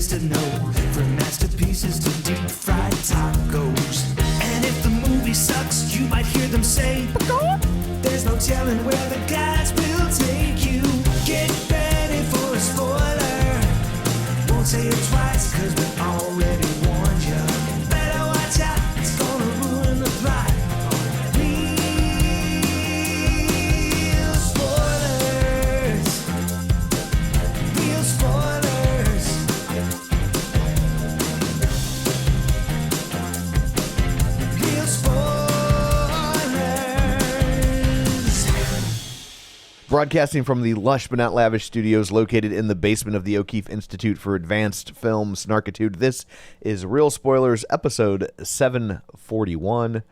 is to know, from masterpieces to deep fried tacos. And if the movie sucks, you might hear them say, there's no telling where the guys will take you. Get ready for a spoiler. Won't say it twice, cause we already warned you. Better watch out, it's gonna ruin the plot. Real spoilers. Real spoilers. Real spoilers. Broadcasting from the lush but not lavish studios located in the basement of the O'Keefe Institute for Advanced Film Snarkitude, this is Real Spoilers, episode 741,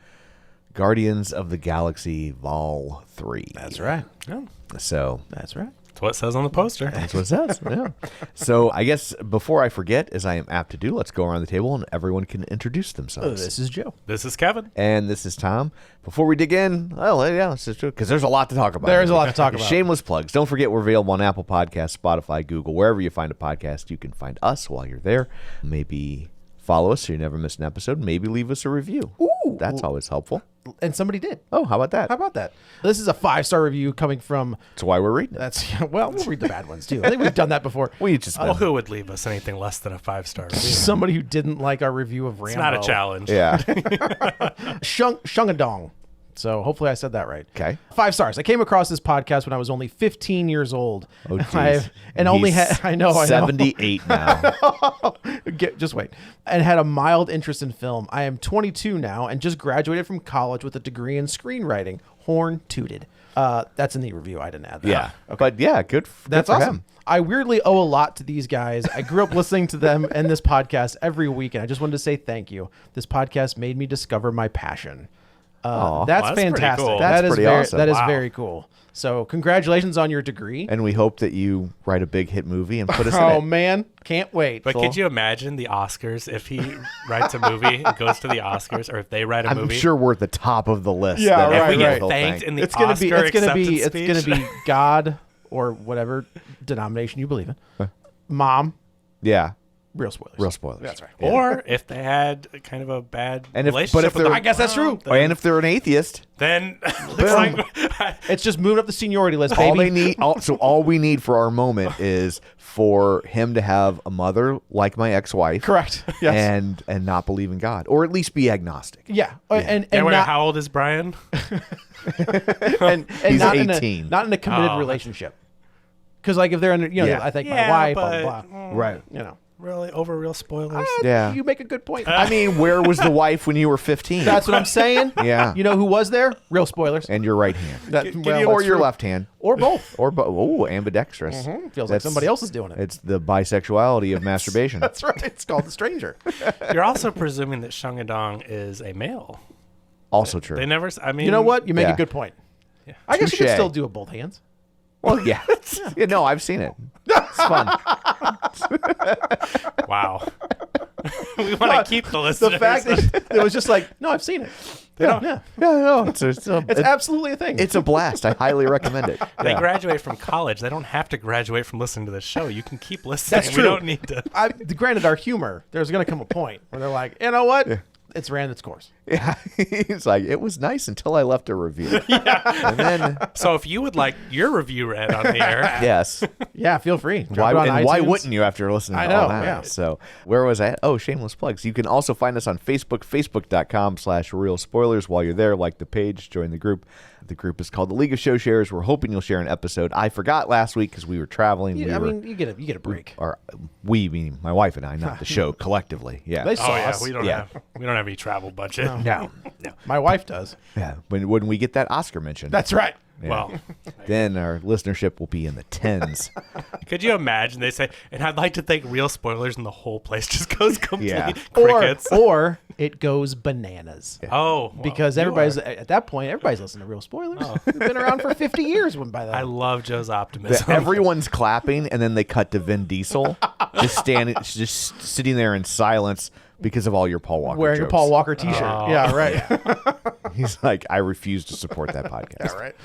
Guardians of the Galaxy Vol. 3. That's right. Yeah, So That's right. that's what it says on the poster. that's what it says. Yeah. So I guess before I forget, as I am apt to do, let's go around the table and everyone can introduce themselves. This is Joe. This is Kevin. And this is Tom. Before we dig in, well, yeah, let's just do it because there's a lot to talk about. There is a lot to talk about. Shameless plugs. Don't forget we're available on Apple Podcasts, Spotify, Google, wherever you find a podcast. You can find us while you're there. Maybe follow us so you never miss an episode. Maybe leave us a review. Ooh. That's always helpful. And somebody did. Oh, how about that? How about that? This is a 5-star review coming from... That's why we're reading it. That's well, we'll read the bad ones too. I think we've done that before. We just Well, who would leave us anything less than a 5-star review? Somebody who didn't like our review of Rambo. It's not a challenge. yeah. Shungadong. So hopefully I said that right. Okay. 5 stars. I came across this podcast when I was only 15 years old. Oh, And jeez. only He's had, I know. 78 now. Just wait. And had a mild interest in film. I am 22 now and just graduated from college with a degree in screenwriting. Horn tooted. That's in the review. I didn't add that. Yeah. But yeah, good That's for awesome. him. I weirdly owe a lot to these guys. I grew up listening to them and this podcast every week, and I just wanted to say thank you. This podcast made me discover my passion. Aw. That's Well, that's pretty fantastic. cool. That's That is pretty very, awesome. That is Wow. very cool. So congratulations on your degree. And we hope that you write a big hit movie and put us Oh in it. man, can't wait. But could you imagine the Oscars if he writes a movie and goes to the Oscars, or if they write a I'm movie? sure we're at the top of the list. Yeah, that right, if we every get right. whole thanked thing. in the it's gonna Oscar be acceptance it's gonna speech. be God or whatever denomination you believe in. Mom, Yeah. real spoilers. Real spoilers. That's right. Yeah. Or if they had kind of a bad And if- relationship but if with they're- the- I guess that's true. Oh, and if they're an atheist, Then looks like It's just moving up the seniority list, all baby. they need, so all we need for our moment is for him to have a mother like my ex-wife, Correct. Yes. and not believe in God, or at least be agnostic. Yeah. And Yeah, wait, not, how old is Brian? and He's not 18. not in a committed Oh. relationship. Because like if they're in, Yeah. I think Yeah, my wife, but- blah blah blah. Right. Really over real spoilers. Yeah. You make a good point. I mean, where was the wife when you were 15? That's what I'm saying. Yeah. You know who was there? Real spoilers. And your right hand, That, Can well, you- or that's your true. left hand, or both. or ambidextrous. Feels like somebody else is doing it. It's the bisexuality of masturbation. That's right. It's called The Stranger. You're also presuming that Shungadong is a male. Also true. They never. I mean, You know what? You make Yeah. a good point. I guess you Touche. can still do it both hands. Well, yeah. Yeah, no, I've seen it. It's fun. Wow. We want to keep the listeners. The fact that it was just like, no, I've seen it. Yeah. Yeah, no, it's It's absolutely a thing. it's a blast. I highly recommend it. They Yeah. graduate from college. They don't have to graduate from listening to this show. You can keep listening. That's true. We don't need to. Granted, our humor, there's going to come a point where they're like, you know what? It's ran its course. Yeah, he's like, it was nice until I left a review. And then, So if you would like your review read on the air, yes, Yeah, feel free. Drop why it on why iTunes. wouldn't you after listening I to all know, that? yeah. So where was I at? Oh, shameless plugs. You can also find us on Facebook, facebook.com/real spoilers. While you're there, like the page, join the group. The group is called the League of Show Sharers. We're hoping you'll share an episode. I forgot last week because we were traveling. Yeah, we I were, mean, you get a break. or we mean my wife and I, not the show collectively. Yeah. They saw oh yeah, us. we don't have any travel budget. No. My wife does. Yeah. When we get that Oscar mention. That's right. Yeah. Well, Then our listenership will be in the tens. could you imagine they say, and I'd like to thank Real Spoilers, and the whole place just goes completely Yeah. crickets. Or it goes bananas. Oh, well, Because you everybody's are. at that point, everybody's listening to Real Spoilers. They've been around for 50 years when by then. I love Joe's optimism. Everyone's clapping, and then they cut to Vin Diesel just sitting there in silence because of all your Paul Walker wearing jokes. a Paul Walker T-shirt. Oh, yeah, right. He's like, I refuse to support that podcast. All right.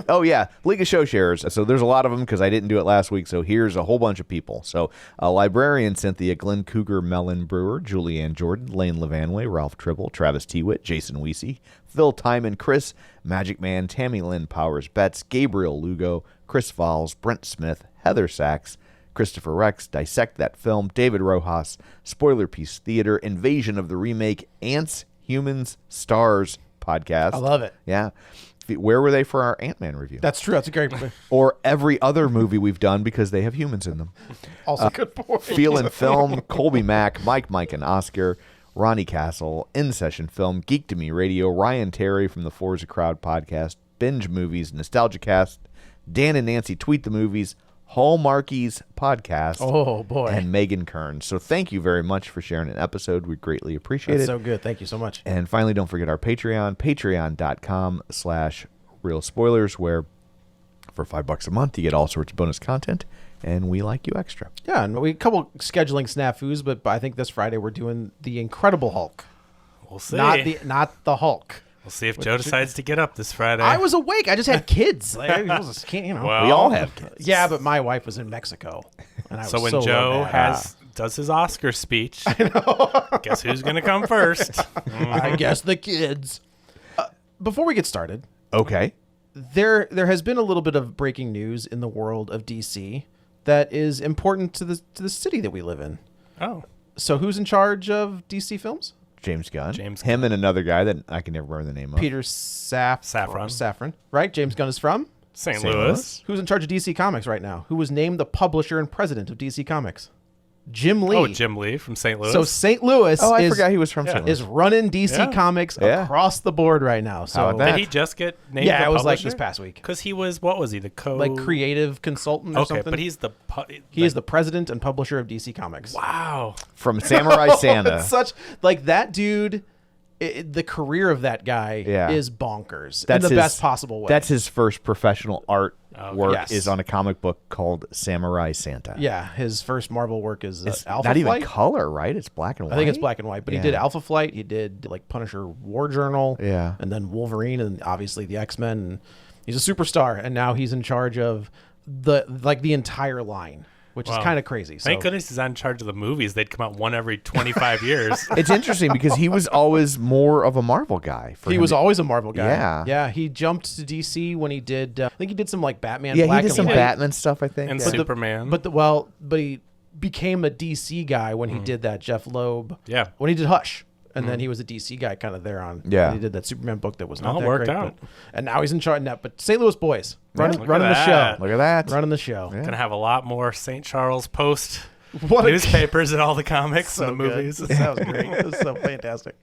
Oh, yeah. League of Show Sharers. So there's a lot of them because I didn't do it last week. So here's a whole bunch of people. So Librarian Cynthia, Glenn Cougar, Mellon Brewer, Julianne Jordan, Lane Levanway, Ralph Tribble, Travis Tewitt, Jason Weesey, Phil Timon, Chris, Magic Man, Tammy Lynn Powers Betts, Gabriel Lugo, Chris Falls, Brent Smith, Heather Sachs, Christopher Rex, Dissect That Film, David Rojas, Spoiler Piece Theater, Invasion of the Remake, Ants, Humans, Stars podcast. I love it. Yeah. Where were they for our Ant-Man review? That's true. That's a great point. Or every other movie we've done because they have humans in them. Also good point. Feel and Film, Colby Mack, Mike and Oscar, Ronnie Castle, In Session Film, Geek to Me Radio, Ryan Terry from the Forza Crowd podcast, Binge Movies, Nostalgia Cast, Dan and Nancy Tweet the Movies, Hallmarkies podcast, Oh, boy. and Megan Kern. So thank you very much for sharing an episode. We greatly appreciate That's it. so good. Thank you so much. And finally, don't forget our Patreon, patreon.com/real spoilers, where for $5 a month, you get all sorts of bonus content, and we like you extra. Yeah, and we a couple scheduling snafus, but I think this Friday we're doing the Incredible Hulk, We'll see. not the Hulk. We'll see if Joe decides to get up this Friday. I was awake. I just had kids. Like, I was, you know. Well, We all have kids. Yeah, but my wife was in Mexico, and I So was when so Joe low bad. does his Oscar speech, guess who's going to come first? I guess the kids. Before we get started, Okay. there has been a little bit of breaking news in the world of DC that is important to the city that we live in. Oh, So who's in charge of DC films? James Gunn. James Him and another guy that I can never remember the name of. Peter Safran. Safran, right? James Gunn is from? St. St. Louis. Louis. Who's in charge of DC Comics right now? Who was named the publisher and president of DC Comics? Jim Lee. Oh, Jim Lee from St. Louis. So St. Louis Oh, I forgot he was from yeah. St. Louis. is running DC Yeah. Comics Yeah. across the board right now. So about that? Did he just get named yeah, the it was like publisher? this past week. Because he was, what was he, the Like creative consultant or Okay, something. but he's the... he is the president and publisher of DC Comics. Wow. From Samurai Santa. It's such like that dude. The career of that guy Yeah. is bonkers That's in the his- best possible way. That's his first professional art work Yes. is on a comic book called Samurai Santa. yeah. His first Marvel work is It's Alpha not even Flight. color, right? It's black and white. I think it's black and white, but Yeah. he did Alpha Flight. He did like Punisher War Journal. Yeah. And then Wolverine and obviously the X-Men. And he's a superstar. And now he's in charge of the entire line, which is Wow. kind of crazy. So Thank goodness he's not in charge of the movies. They'd come out one every 25 years. It's interesting because he was always more of a Marvel guy. he was always a Marvel guy. Yeah. Yeah. He jumped to DC when he did, I think he did some like Batman. Yeah, Black he did and some White. Batman stuff, I think. And Yeah. Superman. But he became a DC guy when he did that Jeff Loeb. Yeah. When he did Hush. And then he was a DC guy kind of there on. Yeah. He did that Superman book that was not All that worked great. out. And now he's in charge now. But St. Louis boys running look the at show. that. Look at that. Running the show. Gonna have a lot more St. Charles Post What a- newspapers and all the comics So and the good. movies. That was great. It was so fantastic.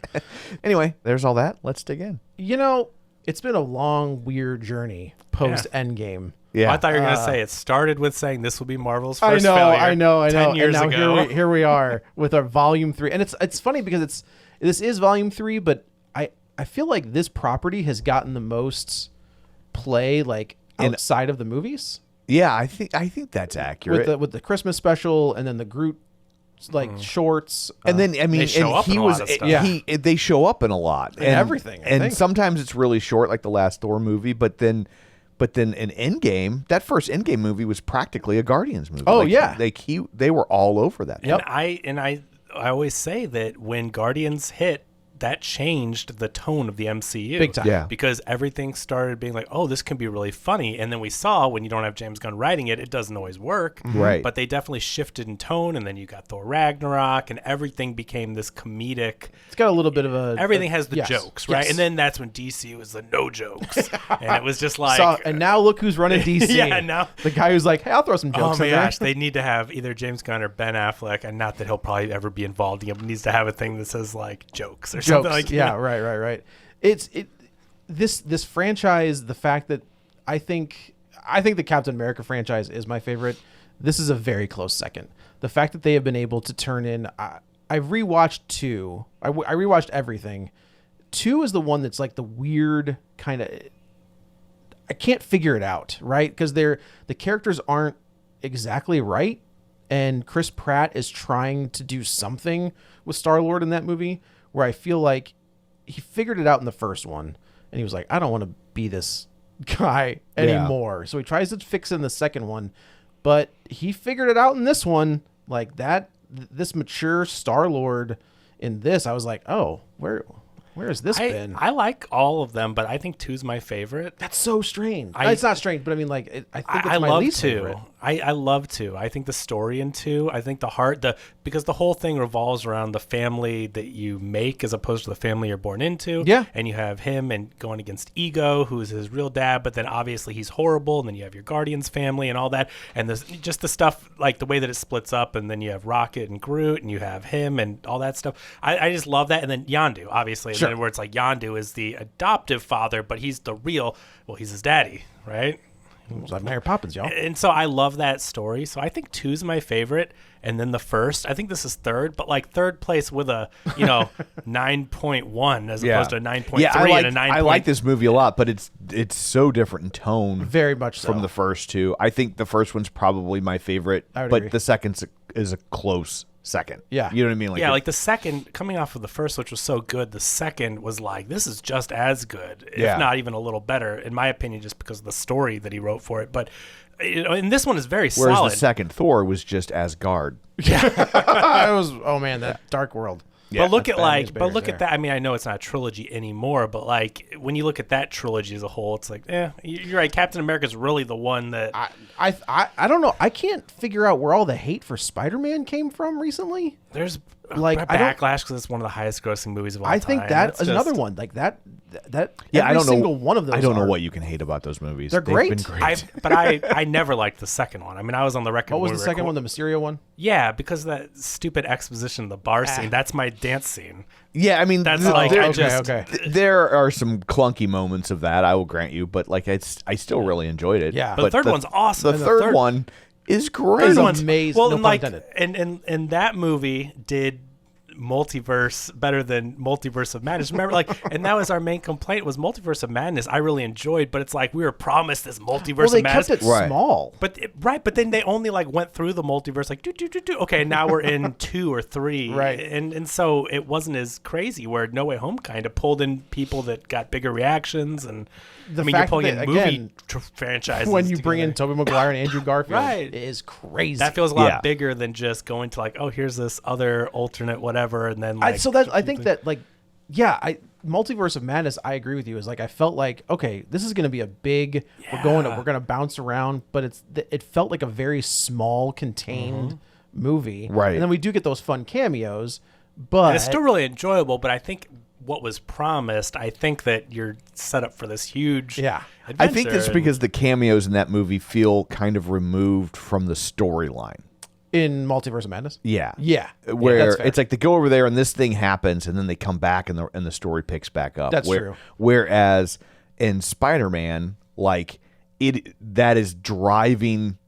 Anyway, there's all that. Let's dig in. You know, it's been a long, weird journey post Endgame. Yeah. I thought you were gonna say it started with saying this will be Marvel's first I failure. know. 10 years and now ago. here we are with our volume 3. And it's funny because this is volume 3, but I feel like this property has gotten the most play like outside of the movies. Yeah, I think that's accurate. With the Christmas special and then the Groot like shorts. and then I mean, They show and up he in a was lot of stuff. Yeah. they show up in a lot and everything, I and think. sometimes it's really short, like the last Thor movie. But then in Endgame, that first Endgame movie was practically a Guardians movie. Oh, Like, yeah. they were all over that. Yep. And I always say that when Guardians hit, that changed the tone of the MCU. Big time. Yeah. Because everything started being like, oh, this can be really funny. And then we saw when you don't have James Gunn writing it, it doesn't always work. Right. But they definitely shifted in tone. And then you got Thor Ragnarok and everything became this comedic. It's got a little bit of a Everything has the yes, jokes, right? yes. And then that's when DC was the no jokes. And it was just like. So, and now look who's running DC. Yeah, now- the guy who's like, hey, I'll throw some Oh jokes my in there. gosh, they need to have either James Gunn or Ben Affleck, and not that he'll probably ever be involved. He needs to have a thing that says like jokes or something like yeah, that. right. This franchise, the fact that I think the Captain America franchise is my favorite. This is a very close second. The fact that they have been able to turn in. I've rewatched 2. I rewatched everything. 2 is the one that's like the weird kind of. I can't figure it out, right? Because the characters aren't exactly right, and Chris Pratt is trying to do something with Star-Lord in that movie where I feel like he figured it out in the first one, and he was like, I don't want to be this guy anymore. So he tries to fix it in the second one, but he figured it out in this one. Like this mature Star-Lord in this, I was like, oh, where has this been? I like all of them, but I think 2's my favorite. That's so strange. It's not strange, but I mean, like, I think it's my love least 2. favorite. I love 2. I think the story in 2, I think the heart, because the whole thing revolves around the family that you make as opposed to the family you're born into. Yeah. And you have him and going against Ego, who's his real dad, but then obviously he's horrible. And then you have your Guardians family and all that. And there's just the stuff, like the way that it splits up. And then you have Rocket and Groot, and you have him and all that stuff. I just love that. And then Yondu, obviously, Sure. and then where it's like Yondu is the adoptive father, but he's the real, he's his daddy, right? It was like Mary Poppins, y'all. And so I love that story. So I think 2's my favorite, and then the first. I think this is third, but like third place with a 9.1 as opposed to a 9.3 and a 9. I like this movie a lot, but it's so different in tone. Very much so. From the first two. I think the first one's probably my favorite, I would but agree. the second is a close second. Yeah. You know what I mean? Like the second, coming off of the first, which was so good, the second was like, this is just as good, if not even a little better, in my opinion, just because of the story that he wrote for it. But, and this one is very Whereas solid. the second Thor was just Asgard. It was, oh man, that Dark World. Yeah, but look that's at Batman's but bigger look there. at that. I mean, I know it's not a trilogy anymore, but like when you look at that trilogy as a whole, it's like, you're right. Captain America's really the one that I don't know. I can't figure out where all the hate for Spider-Man came from recently. there's Like, a I don't- backlash because it's one of the highest grossing movies of all time. I think that It's is just- another one. Like that Yeah, every I don't know. single one of those. I don't know are- what you can hate about those movies. They're They've great. been great. But I never liked the second one. I mean, I was on the record. What was when the we second record- one? The Mysterio one? Yeah, because of that stupid exposition of the bar scene. That's my dance scene. Yeah, I mean, That's like there, I just there are some clunky moments of that, I will grant you, but like I still really enjoyed it. Yeah. But the third one's awesome. The And third one is great. Third Third one's one's amazing. Well, No and pun like, intended. and that movie did multiverse better than Multiverse of Madness. Remember, like, and that was our main complaint was Multiverse of Madness. I really enjoyed, but it's like we were promised this Multiverse Well, they of Madness. kept it Right. small. But then they only like went through the multiverse like do. Okay, now we're in 2 or 3, Right. And so it wasn't as crazy. Where No Way Home kind of pulled in people that got bigger reactions, and The I mean you're fact pulling that, in movie again, franchises When you bring in together. Tobey Maguire and Andrew Garfield, Right. it is crazy. That feels a lot Yeah. bigger than just going to like, oh, here's this other alternate whatever, and then like. I think that like, yeah, Multiverse of Madness. I agree with you. Is like I felt like okay, this is going to be a big. We're gonna bounce around, but it felt like a very small, contained movie. Right. And then we do get those fun cameos, but And it's still really enjoyable, but I think what was promised, I think that you're set up for this huge. Yeah. I think adventure, it's and- because the cameos in that movie feel kind of removed from the storyline. in Multiverse of Madness. Yeah. Yeah. Where that's fair. it's like they go over there and this thing happens and then they come back and the story picks back up. That's true. Whereas in Spider-Man, like that is driving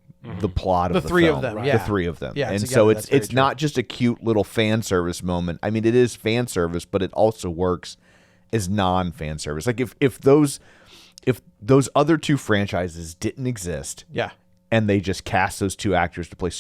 the plot of The the three of film. them, Right. yeah. The three of them. Yeah, and together, so that's very it's true. not just a cute little fan service moment. I mean, it is fan service, but it also works as non-fan service. Like if those other two franchises didn't exist, Yeah. and they just cast those two actors to play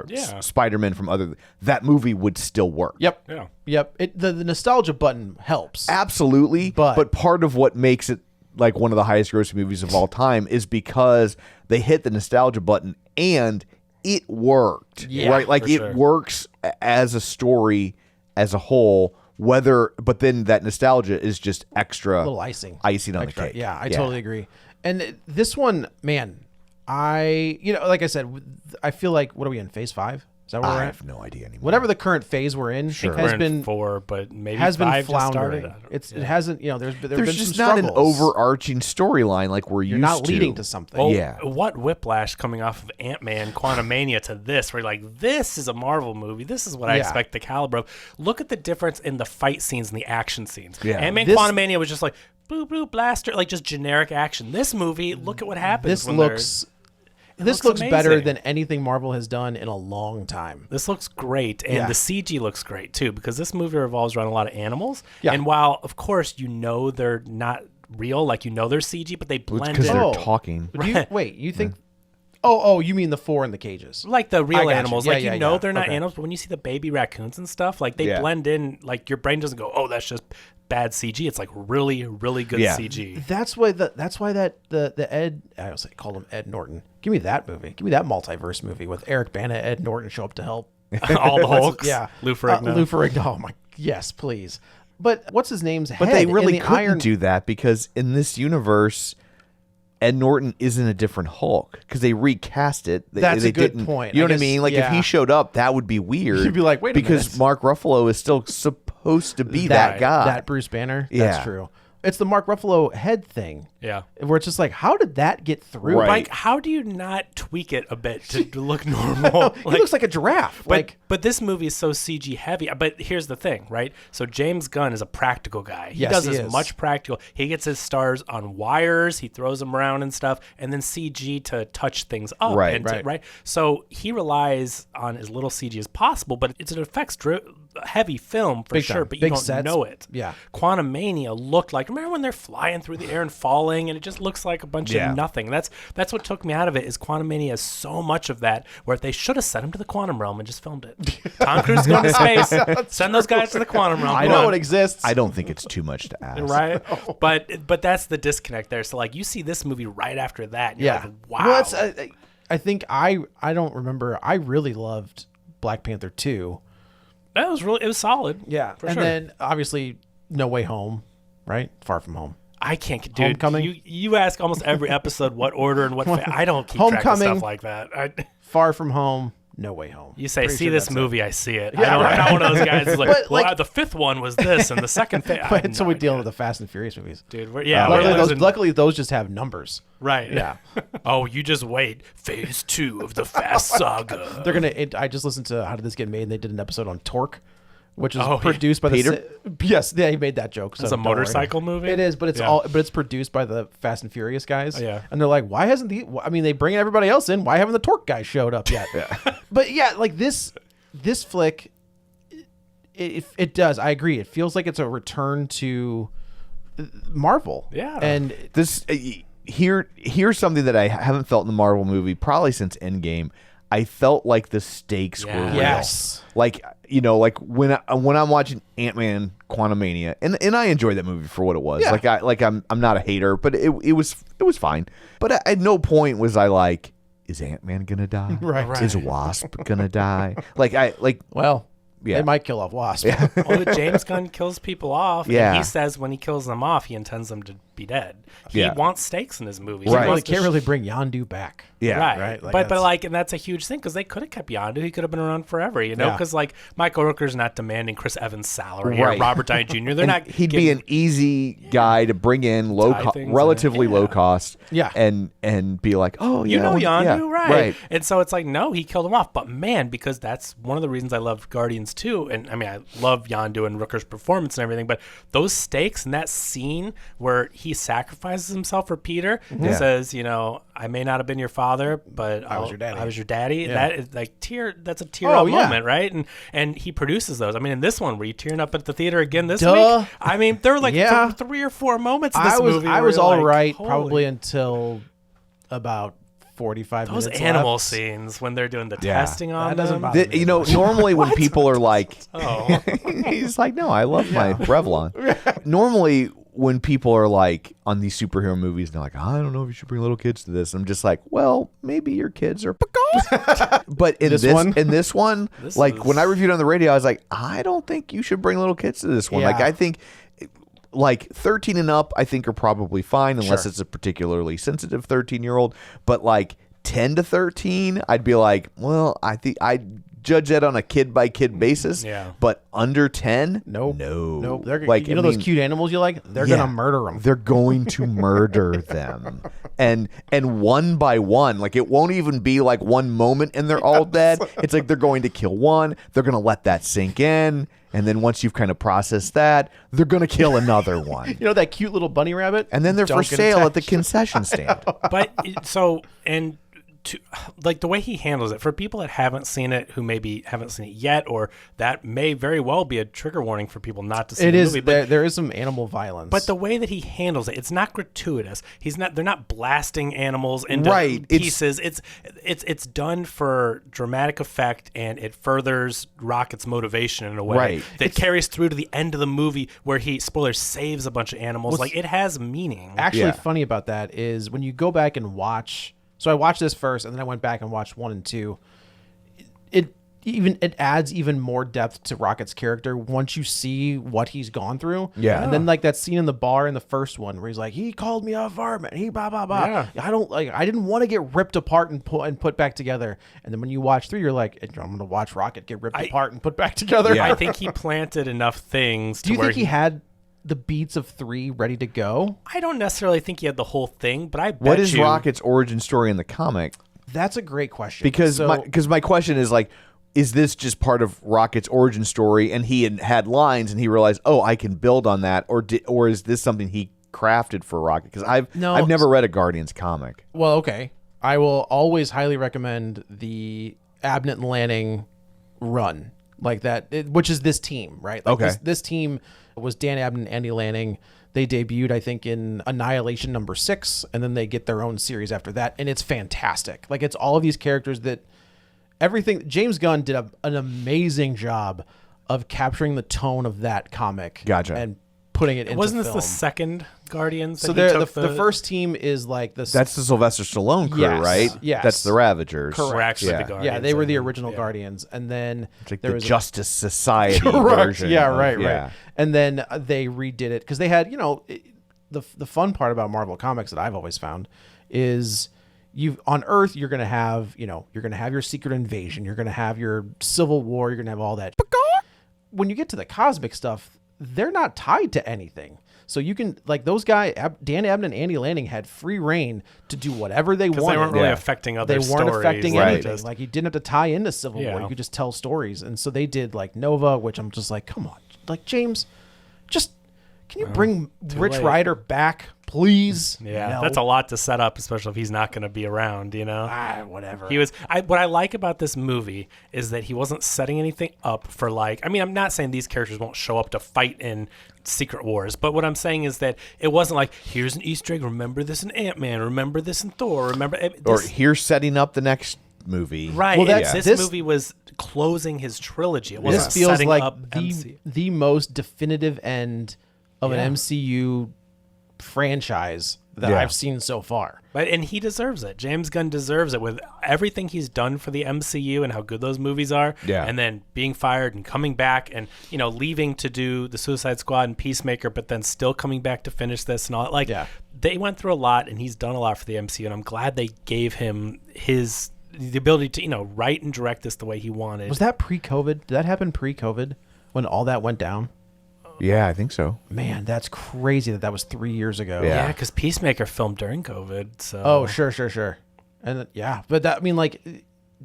Yeah. Spider-Man from other, that movie would still work. Yep. Yeah. Yep. The nostalgia button helps. Absolutely. But- part of what makes it like one of the highest grossing movies of all time is because they hit the nostalgia button and it worked. Yeah, right? Like for it sure. works as a story as a whole, but then that nostalgia is just extra Little icing on Extra. the cake. Yeah, I totally agree. And this one, man, like I said, I feel like what are we in phase 5? Is that where we're I at? have no idea anymore. Whatever the current phase we're in We're has in been 4, but maybe has been 5 just started. floundering. It hasn't. There's There's been just some not an struggles. overarching storyline like we're You're used not to. leading to something. Well, Yeah. what whiplash coming off of Ant-Man, Quantumania to this, where you're like, this is a Marvel movie. This is what I Yeah. expect the caliber of. Look at the difference in the fight scenes and the action scenes. Yeah. Ant-Man, This- Quantumania was just like, boo, boo, blaster, like just generic action. This movie, look at what happens. This when looks. This looks looks better amazing. than anything Marvel has done in a long time. This looks great, and Yeah. the CG looks great too, because this movie revolves around a lot of animals. Yeah. And while, of course, they're not real, like they're CG, but they blend Because in. they're Oh. talking. But you think? Oh, you mean the 4 in the cages? Like the I real got you. animals. Yeah, Like, yeah, you know yeah. they're not Okay. animals, but when you see the baby raccoons and stuff, like, they Yeah. blend in. Like, your brain doesn't go, oh, that's just bad CG. It's, like, really, really good Yeah. CG. That's why the Ed, I was call him Ed Norton. Give me that movie. Give me that multiverse movie with Eric Bana, Ed Norton show up to help. All the Hulks. Yeah. Lou Ferrigno. Lou Ferrigno. Oh my, yes, please. But what's his name's But head they in really the couldn't Iron do that because in this universe, Ed Norton isn't a different Hulk because they recast it. That's they a good didn't- point. You know I what I guess- mean? Like if yeah. he showed up, that would be weird. You'd be like, wait a because minute. Mark Ruffalo is still supposed to be that guy. That Bruce Banner. Yeah. That's true. It's the Mark Ruffalo head thing. Yeah. Where it's just like, how did that get through? Right. Like, how do you not tweak it a bit to look normal? He looks like a giraffe. But this movie is so CG heavy. But here's the thing, right? So James Gunn is a practical guy. He Yes, does he as is. much practical. He gets his stars on wires. He throws them around and stuff, and then CG to touch things up. Right, and to- right. right. So he relies on as little CG as possible. But it's an effects heavy film for Big sure. time. But you Big don't sets. know it. Yeah. Quantum Mania looked like. Remember when they're flying through the air and falling, and it just looks like a bunch Yeah. of nothing. That's what took me out of it. Is Quantum Mania has so much of that where they should have sent him to the quantum realm and just filmed it. Tom Cruise is going to space. Send those guys to the quantum realm. I Come know on. it exists. I don't think it's too much to ask. Right, but that's the disconnect there. So like you see this movie right after that, and you're Yeah. like, wow. Well, that's, I think I don't remember. I really loved Black Panther 2. That was really, it was solid. Yeah. for And sure. then obviously No Way Home, right? Far From Home. I can't, dude. Homecoming? You ask almost every episode what order and what. I don't keep track of Homecoming. stuff like that. Far From Home, No Way Home. You say, Pretty see sure this that's movie, I see it. Yeah, I'm right. not one of those guys who's like, But, well, like- the fifth one was this, and the second phase. But so we deal with the Fast and Furious movies. Dude, we're Luckily, those just have numbers. right. Yeah. Oh, you just wait. Phase 2 of the Fast Saga. They're gonna. I just listened to How Did This Get Made? And they did an episode on Torque, which is Oh, yeah. produced by Peter? the. Yes, they made that joke. So It's a don't worry. motorcycle movie? It is, but it's Yeah. it's produced by the Fast and Furious guys. Yeah. and they're like, why hasn't I mean, they bring everybody else in. Why haven't the Torque guys showed up yet? But yeah, like this flick, it does. I agree. It feels like it's a return to Marvel. Yeah. and This here's something that I haven't felt in the Marvel movie probably since Endgame. I felt like the stakes were real. Yes. Like like when I'm watching Ant-Man Quantumania, and I enjoyed that movie for what it was. Yeah. I'm not a hater, but it was fine. But at no point was I like, is Ant-Man gonna die? Right. Is Wasp gonna die? well, Yeah. they might kill off Wasp. Well, but James Gunn kills people off. Yeah. And he says when he kills them off, he intends them to be dead. He Yeah. wants stakes in his movies. Right. He Well, wants they to can't really bring Yondu back. Yeah. Right. Like, but that's- and that's a huge thing because they could have kept Yondu. He could have been around forever, you know? Yeah. Because like Michael Rooker's not demanding Chris Evans' salary Right. or Robert Downey Jr. They're And not. he'd be an easy guy to bring in, Tie things relatively in. low Yeah. cost, Yeah. and be like, oh, yeah, You know well, Yondu, yeah, right? And so it's like, no, he killed him off. But man, because that's one of the reasons I love Guardians 2. And I mean, I love Yondu and Rooker's performance and everything. But those stakes and that scene where he sacrifices himself for Peter and says, I may not have been your father, but I was your daddy. I was your daddy. Yeah. That is like that's a tear Oh, up yeah. moment, right? And he produces those. I mean, in this one, were you tearing up at the theater again this Duh. week? I mean, there were like Yeah. 3 or 4 moments in this I was movie. I where was you're all like, right holy- probably until about 45 those minutes animal left. scenes when they're doing the Yeah. testing on That doesn't them. bother me. Normally when people are like, Oh, he's like, no, I love my Revlon. Normally when people are like on these superhero movies, and they're like, I don't know if you should bring little kids to this. I'm just like, well, maybe your kids are. But in This this one? This like is- when I reviewed on the radio, I was like, I don't think you should bring little kids to this one. Like Yeah. I think. Like 13 and up, I think are probably fine unless Sure. it's a particularly sensitive 13-year-old. But like 10 to 13, I'd be like, well, I think I'd judge that on a kid by kid basis. Yeah. But under 10, Nope. no. They're Like, you know I those mean, cute animals you like? They're yeah, gonna murder them. They're going to murder them, and one by one. Like it won't even be like one moment and they're all dead. It's like they're going to kill one. They're going to let that sink in, and then once you've kind of processed that, they're going to kill another one. You know that cute little bunny rabbit? And then they're Don't for get sale at the attached. concession stand. but so and like the way he handles it for people that haven't seen it, who maybe haven't seen it yet, or that may very well be a trigger warning for people not to see the movie. But there is some animal violence. But the way that he handles it, it's not gratuitous. They're not blasting animals into pieces. It's done for dramatic effect, and it furthers Rocket's motivation in a way that carries through to the end of the movie where he, spoilers, saves a bunch of animals. Like, it has meaning. Actually, funny about that is when you go back and watch. So I watched this first, and then I went back and watched 1 and 2. It adds even more depth to Rocket's character once you see what he's gone through. Yeah. And then like that scene in the bar in the first one where he's like, he called me a varmint. He blah blah blah. Yeah. I didn't want to get ripped apart and put back together. And then when you watch 3, you're like, I'm gonna watch Rocket get ripped apart and put back together. Yeah. I think he planted enough things. Do you think he had the beats of 3 ready to go? I don't necessarily think he had the whole thing, but I bet what is Rocket's origin story in the comic? That's a great question. Because my question is like, is this just part of Rocket's origin story, and he had lines and he realized, oh, I can build on that, or is this something he crafted for Rocket? Because I've never read a Guardians comic. Well, okay, I will always highly recommend the Abnett and Lanning run like that, which is this team, right? Like this team was Dan Abnett and Andy Lanning. They debuted, I think, in Annihilation #6, and then they get their own series after that, and it's fantastic. Like, it's all of these characters that everything. James Gunn did an amazing job of capturing the tone of that comic. Gotcha. And putting it into Wasn't film. this the second Guardians? So the first team is like the... That's the Sylvester Stallone crew, right? Yes. That's the Ravagers. Correct. We're actually the Guardians. Yeah, they were the original Guardians. And then It's like there the was Justice Society version. Yeah, of- right. And then they redid it because they had, the fun part about Marvel Comics that I've always found is on Earth, you're going to have, you're going to have your Secret Invasion. You're going to have your Civil War. You're going to have all that. When you get to the cosmic stuff, they're not tied to anything. So you can, like, those guys, Dan Abnett and Andy Lanning had free reign to do whatever they wanted. They weren't really affecting other They stories. weren't affecting Right. anything. Like, you didn't have to tie into Civil War. You could just tell stories. And so they did, like, Nova, which I'm just like, come on. Like, James, just, can you bring Rich late. Rider back, please? Yeah, No. that's a lot to set up, especially if he's not going to be around, Whatever. What I like about this movie is that he wasn't setting anything up for, like, I mean, I'm not saying these characters won't show up to fight in Secret Wars, but what I'm saying is that it wasn't like, here's an Easter egg, remember this in Ant-Man, remember this in Thor, remember this. Or here's setting up the next movie. Right. Well, This movie was closing his trilogy. It wasn't This feels setting like up MCU. the most definitive end of an MCU franchise that I've seen so far. And he deserves it. James Gunn deserves it with everything he's done for the MCU and how good those movies are. Yeah. And then being fired and coming back and, leaving to do the Suicide Squad and Peacemaker, but then still coming back to finish this and all. Like, they went through a lot, and he's done a lot for the MCU, and I'm glad they gave him the ability to, write and direct this the way he wanted. Was that pre-COVID? Did that happen pre-COVID when all that went down? Yeah, I think so. Man, that's crazy that was 3 years ago. Yeah. Yeah, because Peacemaker filmed during COVID. So. Oh, sure. And but that, I mean, like,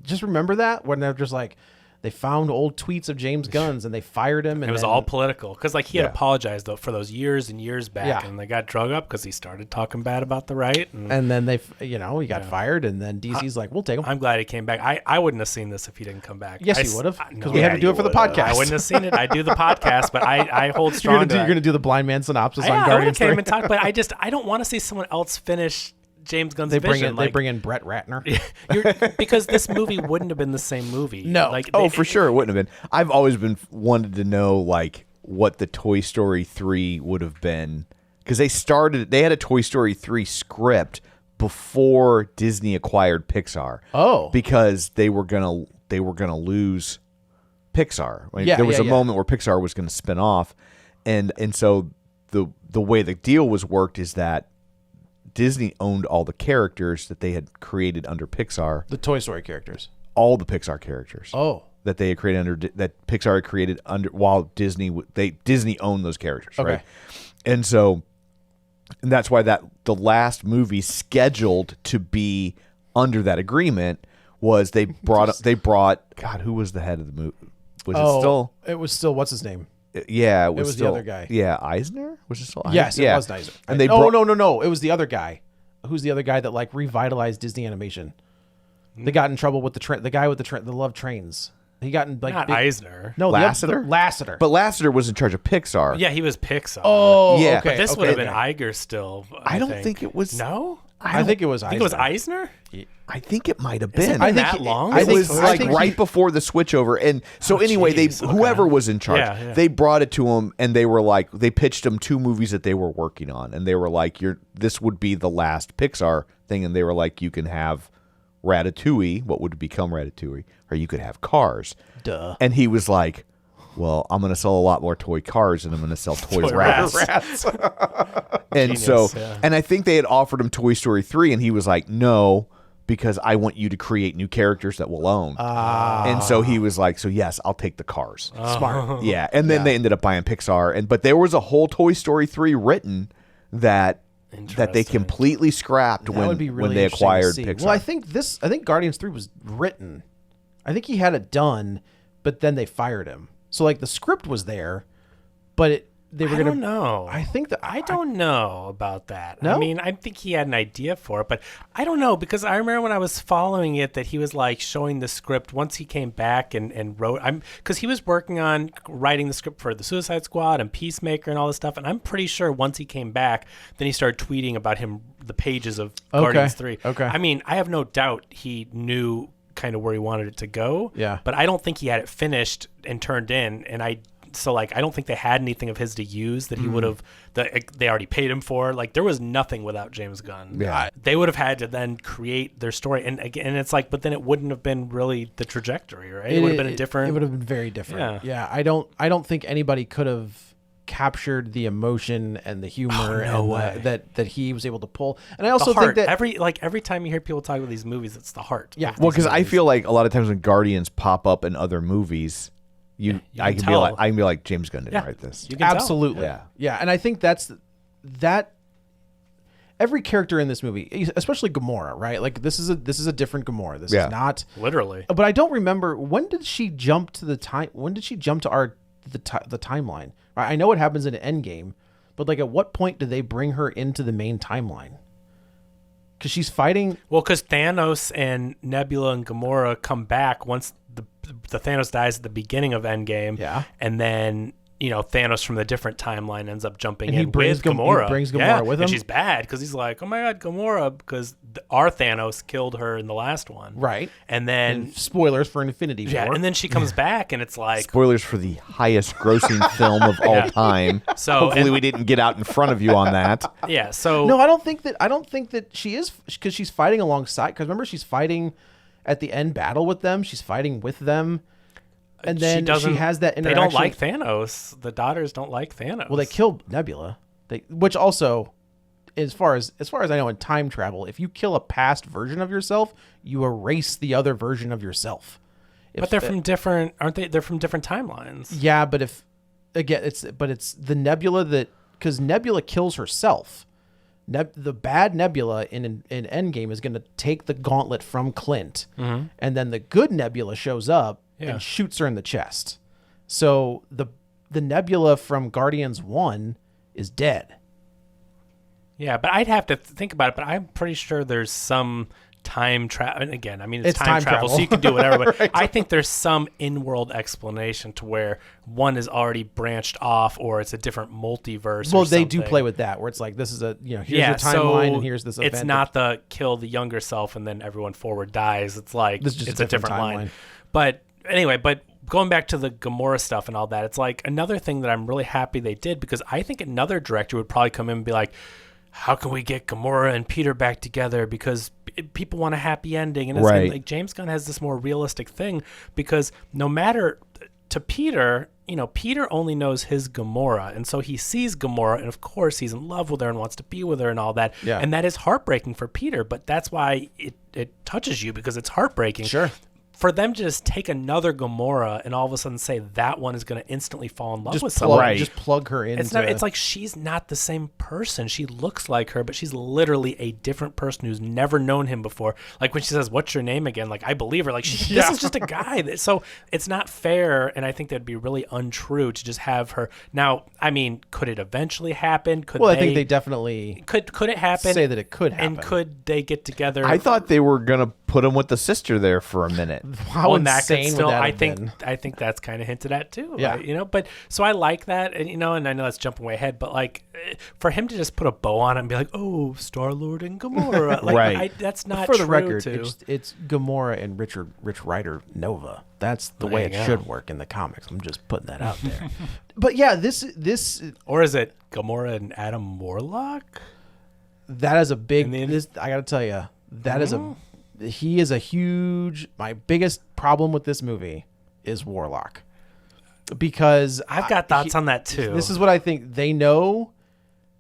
just remember that when they're just like, they found old tweets of James Gunn's and they fired him. And it was all political because, like, he had apologized though for those years and years back, and they got drug up because he started talking bad about the right. And then he got fired, and then DC's like, we'll take him. I'm glad he came back. I wouldn't have seen this if he didn't come back. Yes, you would have, because we had to do it for the podcast. I wouldn't have seen it. I do the podcast, but I hold strong. You're going to do the blind man synopsis on I Guardians 3. came and talked, but I don't want to see someone else finish James Gunn's vision. They bring in Brett Ratner. Because this movie wouldn't have been the same movie. No. Like, For sure it wouldn't have been. I've always wanted to know, like, what the Toy Story 3 would have been, because they had a Toy Story 3 script before Disney acquired Pixar. Oh. Because they were gonna lose Pixar. Like, there was a moment where Pixar was going to spin off, and so the way the deal was worked is that Disney owned all the characters that they had created under Pixar. The Toy Story characters. All the Pixar characters. Oh. That they had created that Pixar had created under, while Disney owned those characters, Okay. right? And that's why the last movie scheduled to be under that agreement was they brought God, who was the head of the movie? Was it still? It was still, what's his name? Yeah, it was the still other guy. Yeah, Eisner? Was it still Eisner? Yes, it was Eisner. And they no. It was the other guy. Who's the other guy that, like, revitalized Disney animation? They got in trouble with the guy with the love trains. He got in Not Eisner. No, Lasseter? Lasseter. But Lasseter was in charge of Pixar. Yeah, he was Pixar. Oh, Yeah. okay. But this okay. would have been Iger still. I don't think it was. No? I think it was Eisner. I think it was Eisner? I think it might have Has it been. been that long? It was I like think right before the switchover, and so anyway, geez, okay. whoever was in charge, Yeah, yeah. they brought it to him, and they were like, they pitched him 2 movies that they were working on, and they were like, this would be the last Pixar thing, and they were like, you can have Ratatouille, what would become Ratatouille, or you could have Cars. Duh. And he was like, well, I'm going to sell a lot more toy cars, and I'm going to sell toy rats. And Genius, yeah. and I think they had offered him Toy Story 3, and he was like, no, because I want you to create new characters that we'll own. And so he was like, so yes, I'll take the cars. Smart. Yeah. And then they ended up buying Pixar. But there was a whole Toy Story 3 written that they Interesting. completely scrapped That when, would be really when they interesting to acquired see. Pixar. Well, I think Guardians 3 was written. I think he had it done, but then they fired him. So like the script was there, but they were I going to don't know. I think that I don't know about that. No? I mean, I think he had an idea for it, but I don't know because I remember when I was following it that he was like showing the script once he came back and wrote. Because he was working on writing the script for the Suicide Squad and Peacemaker and all this stuff, and I'm pretty sure once he came back, then he started tweeting about the pages of Guardians 3. Okay. I mean, I have no doubt he knew kind of where he wanted it to go. Yeah. But I don't think he had it finished and turned in, and I don't think they had anything of his to use that he would have. They already paid him for. Like there was nothing without James Gunn. Yeah. They would have had to then create their story, and again, it's like, but then it wouldn't have been really the trajectory, right? It would have been a different. It would have been very different. Yeah. I don't think anybody could have captured the emotion and the humor that he was able to pull. And I also the heart. think that every time you hear people talk about these movies, it's the heart. Yeah. of well, these because I movies. feel like a lot of times when Guardians pop up in other movies, you I can can tell. be like James Gunn didn't Yeah. write this. You can tell. absolutely. Yeah. And I think that every character in this movie, especially Gamora, right? Like this is a different Gamora. This Yeah. is not. Literally. But I don't remember when did she jump to the time. When did she jump to the timeline? Right? I know what happens in Endgame, but like at what point do they bring her into the main timeline? Because she's fighting. Well, because Thanos and Nebula and Gamora come back once the Thanos dies at the beginning of Endgame. Yeah. And then, Thanos from the different timeline ends up jumping And in he brings with Gamora. he brings Gamora Yeah, with him? And she's bad because he's like, oh my God, Gamora, because our Thanos killed her in the last one. Right. And then, And spoilers for Infinity yeah, War. and then she comes back and it's like, Spoilers for the highest grossing film of all time. So- hopefully and- we didn't get out in front of you on that. yeah, so. No, I don't think that she is, because she's fighting alongside. Because remember, she's fighting at the end battle with them. She's fighting with them, and then she has that interaction. They don't like Thanos. The daughters don't like Thanos. Well, they killed Nebula. Which also, as far as I know, in time travel, if you kill a past version of yourself, you erase the other version of yourself. But they're from different, aren't they? They're from different timelines. Yeah, but it's the Nebula because Nebula kills herself. The bad Nebula in Endgame is going to take the gauntlet from Clint, and then the good Nebula shows up and shoots her in the chest. So the Nebula from Guardians 1 is dead. Yeah, but I'd have to think about it. But I'm pretty sure there's some time travel. And again, I mean, it's time travel, so you can do whatever. But Right. I think there's some in-world explanation to where one is already branched off, or it's a different multiverse. Well, or they do something. play with that, where it's like this is here's your timeline and here's this event. It's not the kill the younger self and then everyone forward dies. It's like This is just it's a a different different line. timeline. But anyway, going back to the Gamora stuff and all that, it's like another thing that I'm really happy they did, because I think another director would probably come in and be like, how can we get Gamora and Peter back together? Because people want a happy ending. And it's Right. like James Gunn has this more realistic thing, because no matter to Peter, Peter only knows his Gamora. And so he sees Gamora, and of course he's in love with her and wants to be with her and all that. Yeah. And that is heartbreaking for Peter, but that's why it touches you, because it's heartbreaking. Sure. For them to just take another Gamora and all of a sudden say that one is going to instantly fall in love with someone. Right. Just plug her into. It's like she's not the same person. She looks like her, but she's literally a different person who's never known him before. Like when she says, "What's your name again?" Like I believe her. Like this is just a guy. So it's not fair, and I think that'd be really untrue to just have her. Now, I mean, could it eventually happen? I think they definitely could it happen? say that it could happen. And could they get together? I thought they were gonna put him with the sister there for a minute. How and that could insane still, would that I have think been? I think that's kind of hinted at too. Yeah. Right? But so I like that, and and I know that's jumping way ahead, but for him to just put a bow on it and be like, "Oh, Star-Lord and Gamora," Right. That's not For true the record, to. it's Gamora and Rich Rider Nova. That's the way it There you should go. work in the comics. I'm just putting that out there. But yeah, this Or is it Gamora and Adam Warlock? that is a big. And then- This I got to tell you, that is he is a huge. My biggest problem with this movie is Warlock, because I've got thoughts on that too. This is what I think. They know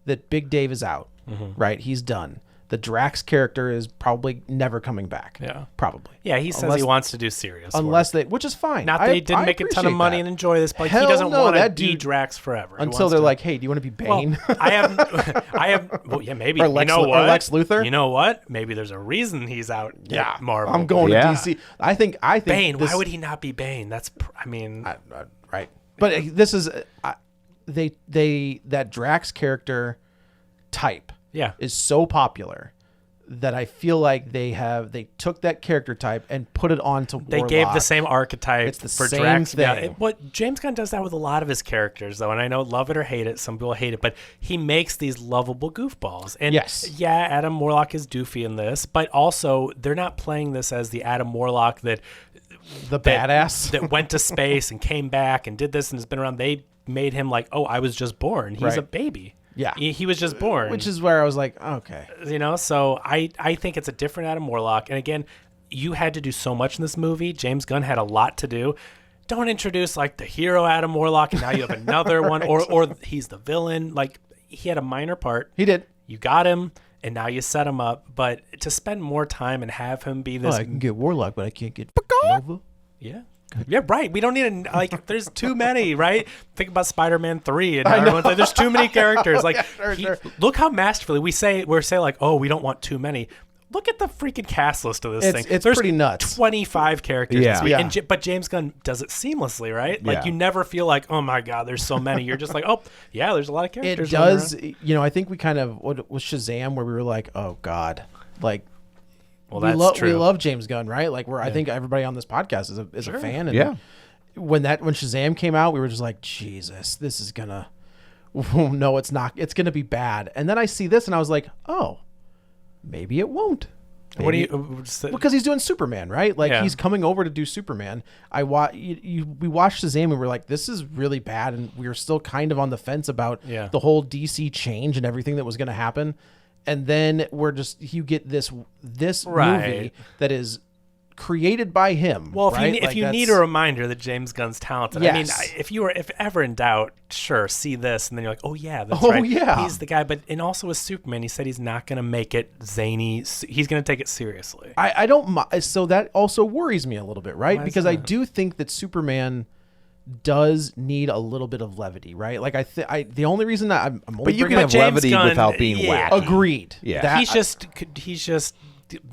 that Big Dave is out, Mm-hmm. right? He's done. The Drax character is probably never coming back. Yeah. Probably. Yeah, he says Unless- he wants to do serious work. Unless they, which is fine. Not that he didn't make a ton of appreciate money that. and enjoy this, but he Hell doesn't no, want to that be dude- Drax forever. He Until wants they're to- like, hey, do you want to be Well, Bane? I have. Well, yeah, maybe. Or Lex you know Lu- or what? Lex Luthor? You know what? Maybe there's a reason he's out. at Marvel. I'm going Yeah. to DC. I think Bane. this- Why would he not be Bane? That's. I mean, right. But this is that Drax character type yeah. is so popular that I feel like they took that character type and put it onto They Warlock. gave the same archetype It's the for same Drax. Yeah, thing. what James Gunn does that with a lot of his characters, though, and I know love it or hate it. Some people hate it, but he makes these lovable goofballs. And Yes. yeah, Adam Warlock is doofy in this, but also they're not playing this as the Adam Warlock that badass. that went to space and came back and did this and has been around. They made him like, oh, I was just born. He's Right. a baby. Yeah. He was just born. Which is where I was like, okay. So I think it's a different Adam Warlock. And again, you had to do so much in this movie. James Gunn had a lot to do. Don't introduce like the hero Adam Warlock and now you have another one or he's the villain. Like he had a minor part. He did. You got him and now you set him up. But to spend more time and have him be this I can get Warlock, but I can't get Nova. Yeah. Yeah, right. We don't need there's too many, right? Think about Spider-Man 3 and how everyone's like, there's too many characters. Like, sure. Look how masterfully we're saying like, oh, we don't want too many. Look at the freaking cast list of this thing. It's There's pretty nuts. 25 characters. Yeah. Yeah. But James Gunn does it seamlessly, right? Like Yeah. you never feel like, oh my God, there's so many. You're just like, oh yeah, there's a lot of It characters. does. I think we kind of what was Shazam where we were like, oh God, like. Well, that's true. We love James Gunn, right? Like I think everybody on this podcast is a fan. And Yeah. when Shazam came out, we were just like, Jesus, this is gonna. No, it's not. It's gonna be bad. And then I see this, and I was like, oh, maybe it won't. What do you? Because he's doing Superman, right? Like Yeah. he's coming over to do Superman. We watched Shazam and we're like, this is really bad, and we were still kind of on the fence about Yeah. the whole DC change and everything that was going to happen. And then you get this Right. movie that is created by him. Well, right? if you need a reminder that James Gunn's talented, Yes. I mean, if ever in doubt, sure, see this, and then you're like, oh yeah, that's Oh, right. yeah. He's the guy. But and also with Superman, he said he's not going to make it zany. He's going to take it seriously. I don't. So that also worries me a little bit, right? Why is Because I that? do think that Superman does need a little bit of levity, right? Like the only reason that I'm only But you can bringing have James levity Gunn, without being yeah. wacky. agreed. Yeah. That- he's just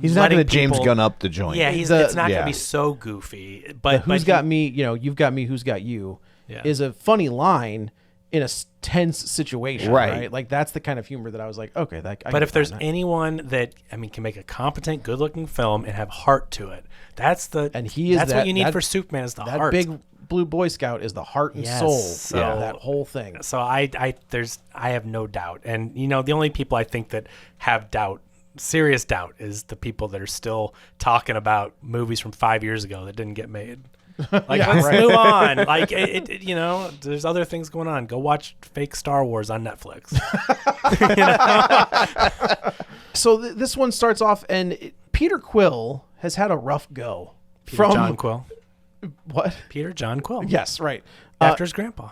He's not letting going to James people- Gunn up the joint. Yeah, The- it's not going yeah. to be so goofy. But who's but got me, you've got me, who's got you, Yeah. is a funny line in a tense situation, Right. right? Like that's the kind of humor that I was like, okay, that. But if there's anyone that can make a competent, good-looking film and have heart to it, that's And he is that's that- what you need that- for Superman is the that heart. big blue Boy Scout is the heart and Yes, soul so- of that whole thing. So I have no doubt, and the only people I think that have doubt, serious doubt, is the people that are still talking about movies from 5 years ago that didn't get made. Like Yeah, let's right. move on. Like there's other things going on. Go watch fake Star Wars on Netflix. So this one starts off, and Peter Quill has had a rough go. John Quill. What? Peter John Quill. Yes, right. Actor's grandpa.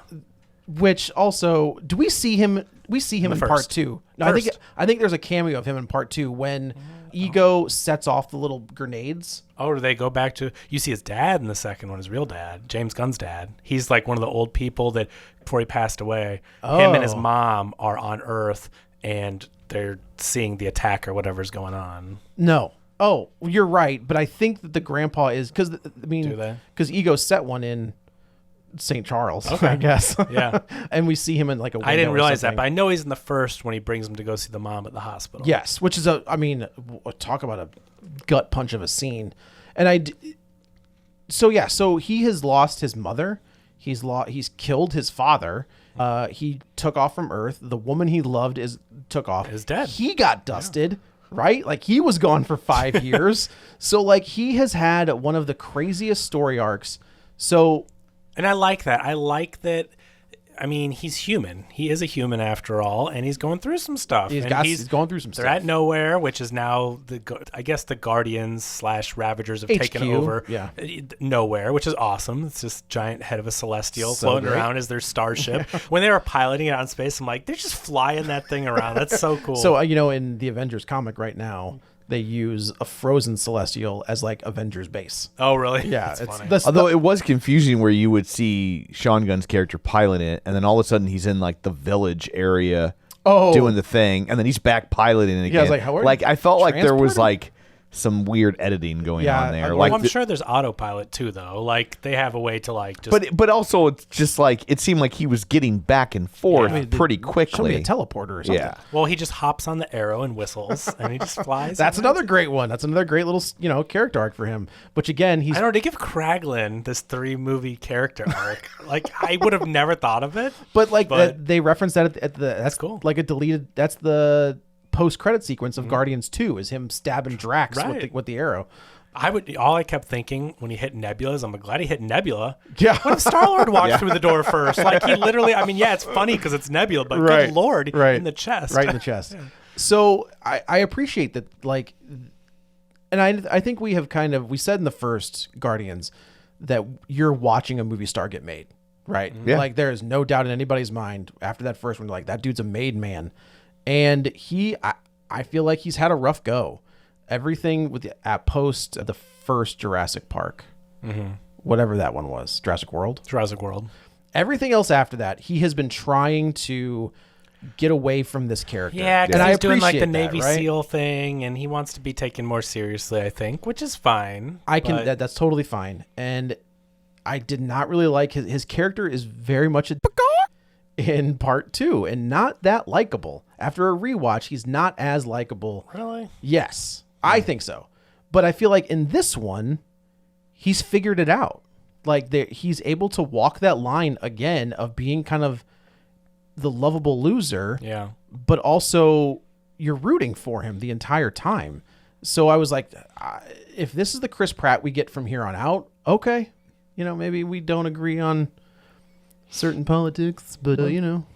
Which also, do we see him? We see him in part first. 2. No, I think there's a cameo of him in part 2 when Ego sets off the little grenades. Oh, do they go back to? You see his dad in the second one, his real dad, James Gunn's dad. He's like one of the old people that before he passed away, him and his Oh. mom are on Earth and they're seeing the attack or whatever's going on. No. Oh, you're right, but I think that the grandpa is because Do they? because Ego set one in St. Charles, I guess. Yeah. And we see him in like a window I didn't or realize that, something. but I know he's in the first when he brings him to go see the mom at the hospital. Yes, which is talk about a gut punch of a scene. And so he has lost his mother. He's killed his father. He took off from Earth. The woman he loved is dead. He got dusted, right? Like he was gone for 5 years. So like he has had one of the craziest story arcs. So, and I like that. I like that. I mean, he's human. He is a human after all, and he's going through some stuff. He's going through some stuff. They're at Nowhere, which is now I guess the Guardians / Ravagers have taken over. Yeah. Nowhere, which is awesome. It's this giant head of a Celestial So floating great. around as their starship. When they were piloting it out in space, I'm like, they're just flying that thing around. That's so cool. So in the Avengers comic right now, they use a frozen Celestial as like Avengers base. Oh, really? Yeah, That's funny. Although it was confusing where you would see Sean Gunn's character pilot it, and then all of a sudden he's in like the village area doing the thing, and then he's back piloting it again. Yeah, I was like, how are you I felt like there was transporting? like some weird editing going Yeah, on there. Well, I'm sure there's autopilot too, though. Like they have a way to like just. But also it's just like it seemed like he was getting back and forth pretty Show me quickly. a teleporter or something. Yeah. Well, he just hops on the arrow and whistles, and he just flies. That's another great one. That's another great little character arc for him. Which again, he's I don't know, to give Kraglin this 3-movie character arc. Like I would have never thought of it. but they reference that at the that's cool. Like a deleted. That's the post-credit sequence of Guardians 2 is him stabbing Drax Right. with the arrow. All I kept thinking when he hit Nebula is I'm glad he hit Nebula. Yeah. What if Star-Lord walked through the door first? Like he literally, I mean, yeah, it's funny because it's Nebula, but good Lord, in the chest. Right in the chest. So I appreciate that, like, and I think we said in the first Guardians that you're watching a movie star get made, right? Yeah. Like there is no doubt in anybody's mind after that first one, like that dude's a made man. And I feel like he's had a rough go. Everything at post the first Jurassic Park, whatever that one was, Jurassic World. Everything else after that, he has been trying to get away from this character. Yeah, and because I he's doing like the appreciate that, Navy right? SEAL thing, and he wants to be taken more seriously, I think, which is fine. That's totally fine. And I did not really like his character is very much in part 2 and not that likable. After a rewatch, he's not as likable. Really? Yes, I think so. But I feel like in this one, he's figured it out. Like he's able to walk that line again of being kind of the lovable loser. Yeah. But also you're rooting for him the entire time. So I was like, if this is the Chris Pratt we get from here on out, okay. Maybe we don't agree on certain politics, but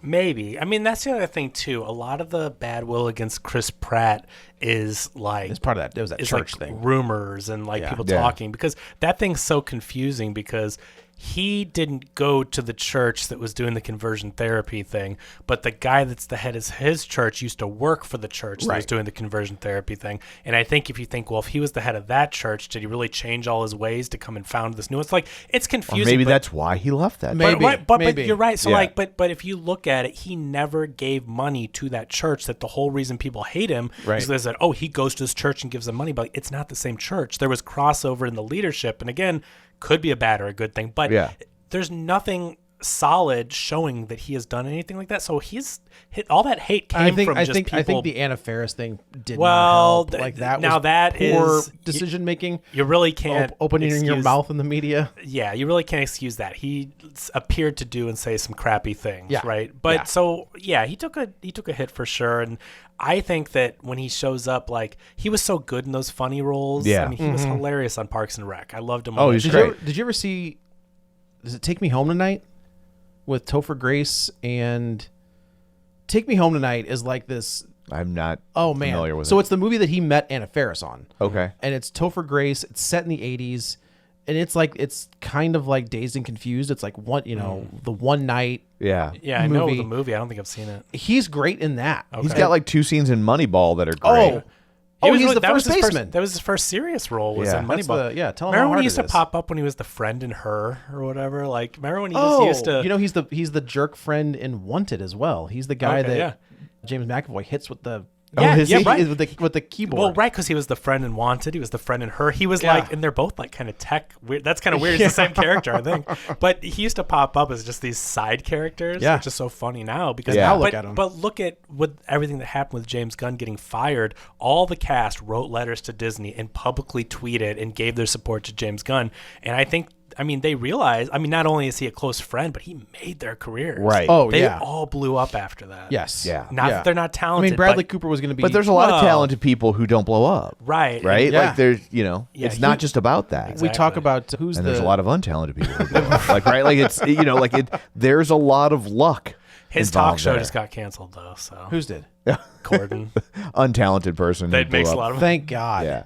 Maybe. I mean, that's the other thing too. A lot of the bad will against Chris Pratt is like it's part of that. It was that is church like thing, rumors and like people talking, because that thing's so confusing because he didn't go to the church that was doing the conversion therapy thing, but the guy that's the head of his church used to work for the church that was doing the conversion therapy thing. And I think if you think, well, if he was the head of that church, did he really change all his ways to come and found this new? It's like it's confusing. Or maybe that's why he left that. But you're right. So Yeah. but if you look at it, he never gave money to that church. That the whole reason people hate him is they said, oh, he goes to this church and gives them money, but it's not the same church. There was crossover in the leadership, and again, could be a bad or a good thing, but there's nothing solid showing that he has done anything like that. So he's hit all that hate came from just people. I think the Anna Faris thing did well, not help. Like that now was that poor is decision making. You really can't opening your mouth in the media. Yeah, you really can't excuse that. He appeared to do and say some crappy things, right? But so he took a hit for sure. And I think that when he shows up, like he was so good in those funny roles. Yeah. I mean, he was hilarious on Parks and Rec. I loved him. Oh, on he's that great. show. Did you ever see? Does it Take Me Home Tonight with Topher Grace and Take Me Home Tonight is like this. I'm not So familiar with it. it's the movie that he met Anna Faris on. Okay. And it's Topher Grace. It's set in the 80s. And it's kind of like Dazed and Confused. It's like the one night. Yeah. Yeah, I know the movie. I don't think I've seen it. He's great in that. He's got like 2 scenes in Moneyball that are great. He's the first baseman. That was his first serious role. Was in That's Moneyball. tell him remember how when hard he used it to is. pop up when he was the friend in Her or whatever? Like, remember when he just used to? He's the jerk friend in Wanted as well. He's the guy that James McAvoy hits with the Yeah, his yeah, right. with the keyboard. Well, right, because he was the friend in Wanted. He was the friend in Her. He was like, and they're both like kind of tech weird. That's kind of weird. He's the same character, I think. But he used to pop up as just these side characters, which is so funny now. Because now look at him. But look at with everything that happened with James Gunn getting fired. All the cast wrote letters to Disney and publicly tweeted and gave their support to James Gunn. And I think, they realized, not only is he a close friend, but he made their careers. Right. Oh, they yeah. all blew up after that. Yes. Yeah. Not that they're not talented. Bradley Cooper was going to be. But there's a lot of talented people who don't blow up. Right. Right? Yeah. Like there's, it's not just about that. Exactly. We talk about And there's a lot of untalented people who blow up. Like, right? Like it's, there's a lot of luck. His talk involved show there. just got canceled, though. So Whose did? Corden. Untalented person. That who blew makes up. a lot of. Thank God. Yeah.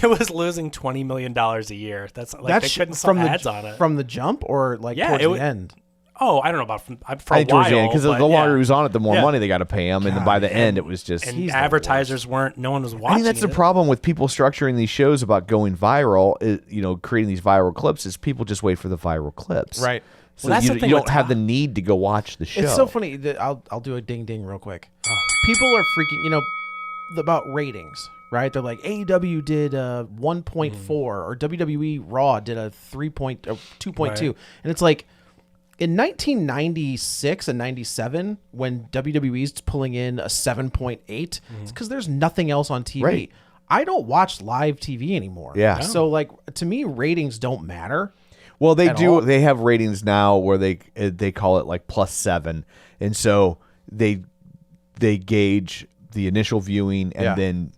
It was losing $20 million a year. That's like they couldn't sell ads on it. From the jump or towards the end. Oh, I don't know about for I a think while. towards the end, because the longer he was on it, the more Yeah. money they got to pay him, and then by the end, it was just. and advertisers weren't. No one was watching. I think that's the it. problem with people structuring these shows about going viral. Creating these viral clips is people just wait for the viral clips. Right. So Well, that's you the thing don't with have the need to go watch the show. It's so funny that I'll do a ding ding real quick. People are freaking, about ratings, right? They're like AEW did 1.4 or WWE Raw did a 2.2, Right. and it's like in 1996 and 97 when WWE's pulling in a 7.8, it's because there's nothing else on TV. Right. I don't watch live TV anymore. Yeah. So like to me, ratings don't matter. Well, they at do. all. They have ratings now where they call it like +7, and so they gauge the initial viewing and then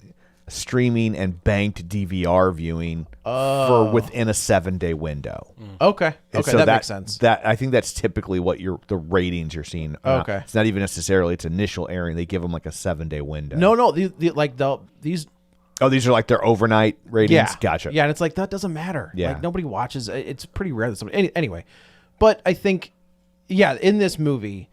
streaming and banked DVR viewing for within a 7-day window. Okay. And Okay, so that makes sense. That I think that's typically what the ratings you're seeing. Okay. It's not even necessarily its initial airing. They give them like a 7-day window. No, these. Oh, these are like their overnight ratings. Yeah, Gotcha. Yeah, and it's like that doesn't matter. Yeah. Like nobody watches. It's pretty rare that somebody. Anyway, but I think, in this movie,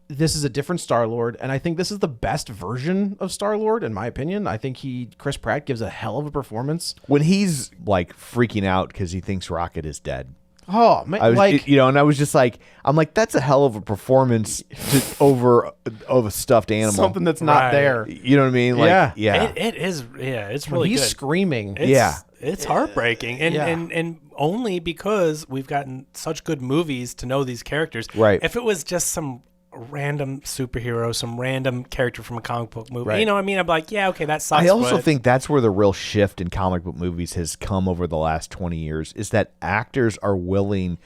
this is a different Star-Lord, and I think this is the best version of Star-Lord, in my opinion. I think Chris Pratt gives a hell of a performance. When he's like freaking out because he thinks Rocket is dead. Oh man, I was, like and I was just like, that's a hell of a performance over a stuffed animal. something that's not Right. there. You know what I mean? Like, yeah. It is. Yeah, it's When really he's good. screaming. It's heartbreaking, and, Yeah. and only because we've gotten such good movies to know these characters. Right. If it was just some random superhero, some random character from a comic book movie, Right. you know what I mean? I'm like, yeah, okay, that sucks. I also but- think that's where the real shift in comic book movies has come over the last 20 years is that actors are willing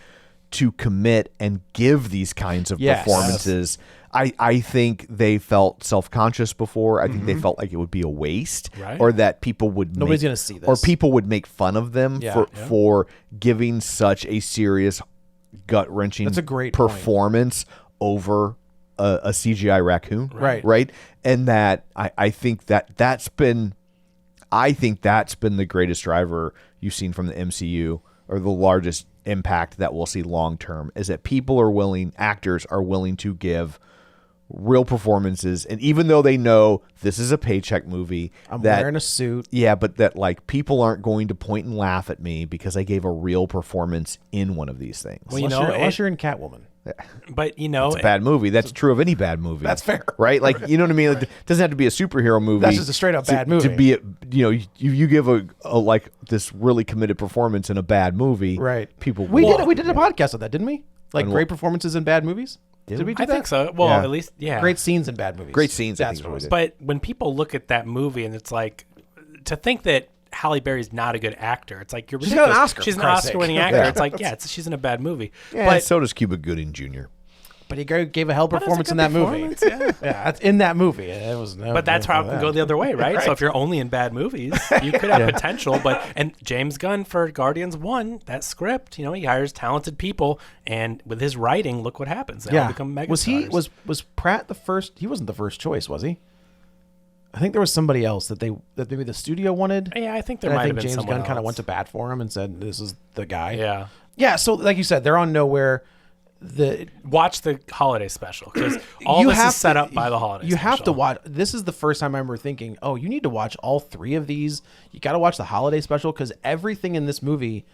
to commit and give these kinds of Yes. performances. I think they felt self-conscious before. I think they felt like it would be a waste, Right. or that people would Nobody's gonna see this. or people would make fun of them Yeah. for giving such a serious, gut-wrenching That's a great point. performance over a CGI raccoon, Right. And that I think that's been the greatest driver you've seen from the MCU, or the largest impact that we'll see long term, is that actors are willing to give real performances, and even though they know this is a paycheck movie, I'm wearing a suit. yeah, but that like people aren't going to point and laugh at me because I gave a real performance in one of these things. Well, Unless you're in Catwoman. but It's a bad movie. That's true of any bad movie. That's fair. right? Like, you know what I mean? Like, it doesn't have to be a superhero movie. That's just a straight up bad movie. To be, you give a like this really committed performance in a bad movie, Right. People, We will. did a podcast on that, didn't we? Like On great what? performances in bad movies. Did we do I that? think so. Well, Yeah. at least, yeah. Great scenes in bad movies. Great scenes, I That's think what is it what was. we But when people look at that movie and it's like, to think that Halle Berry's not a good actor, it's like, you're She's got an ridiculous. Oscar, She's for an Christ's Oscar-winning sake. actor. Yeah. It's like, she's in a bad movie. Yeah, but so does Cuba Gooding Jr. But he gave a hell But it's a performance good in that movie. performance, yeah. Yeah, that's in that movie. It was no. But that's how it no can that. go the other way, right? So if you're only in bad movies, you could have potential. And James Gunn for Guardians 1, that script, he hires talented people, and with his writing, look what happens. They all become megastars. Was Pratt the first? He wasn't the first choice, was he? I think there was somebody else that maybe the studio wanted. Yeah, I think there And might I have think been James someone Gunn kind of else. went to bat for him and said, "This is the guy." Yeah. Yeah. So like you said, they're on Nowhere. Watch the holiday special, because all this is set up by the holiday You special. have to watch. This is the first time I remember thinking, "Oh, you need to watch all three of these. You got to watch the holiday special because everything in this movie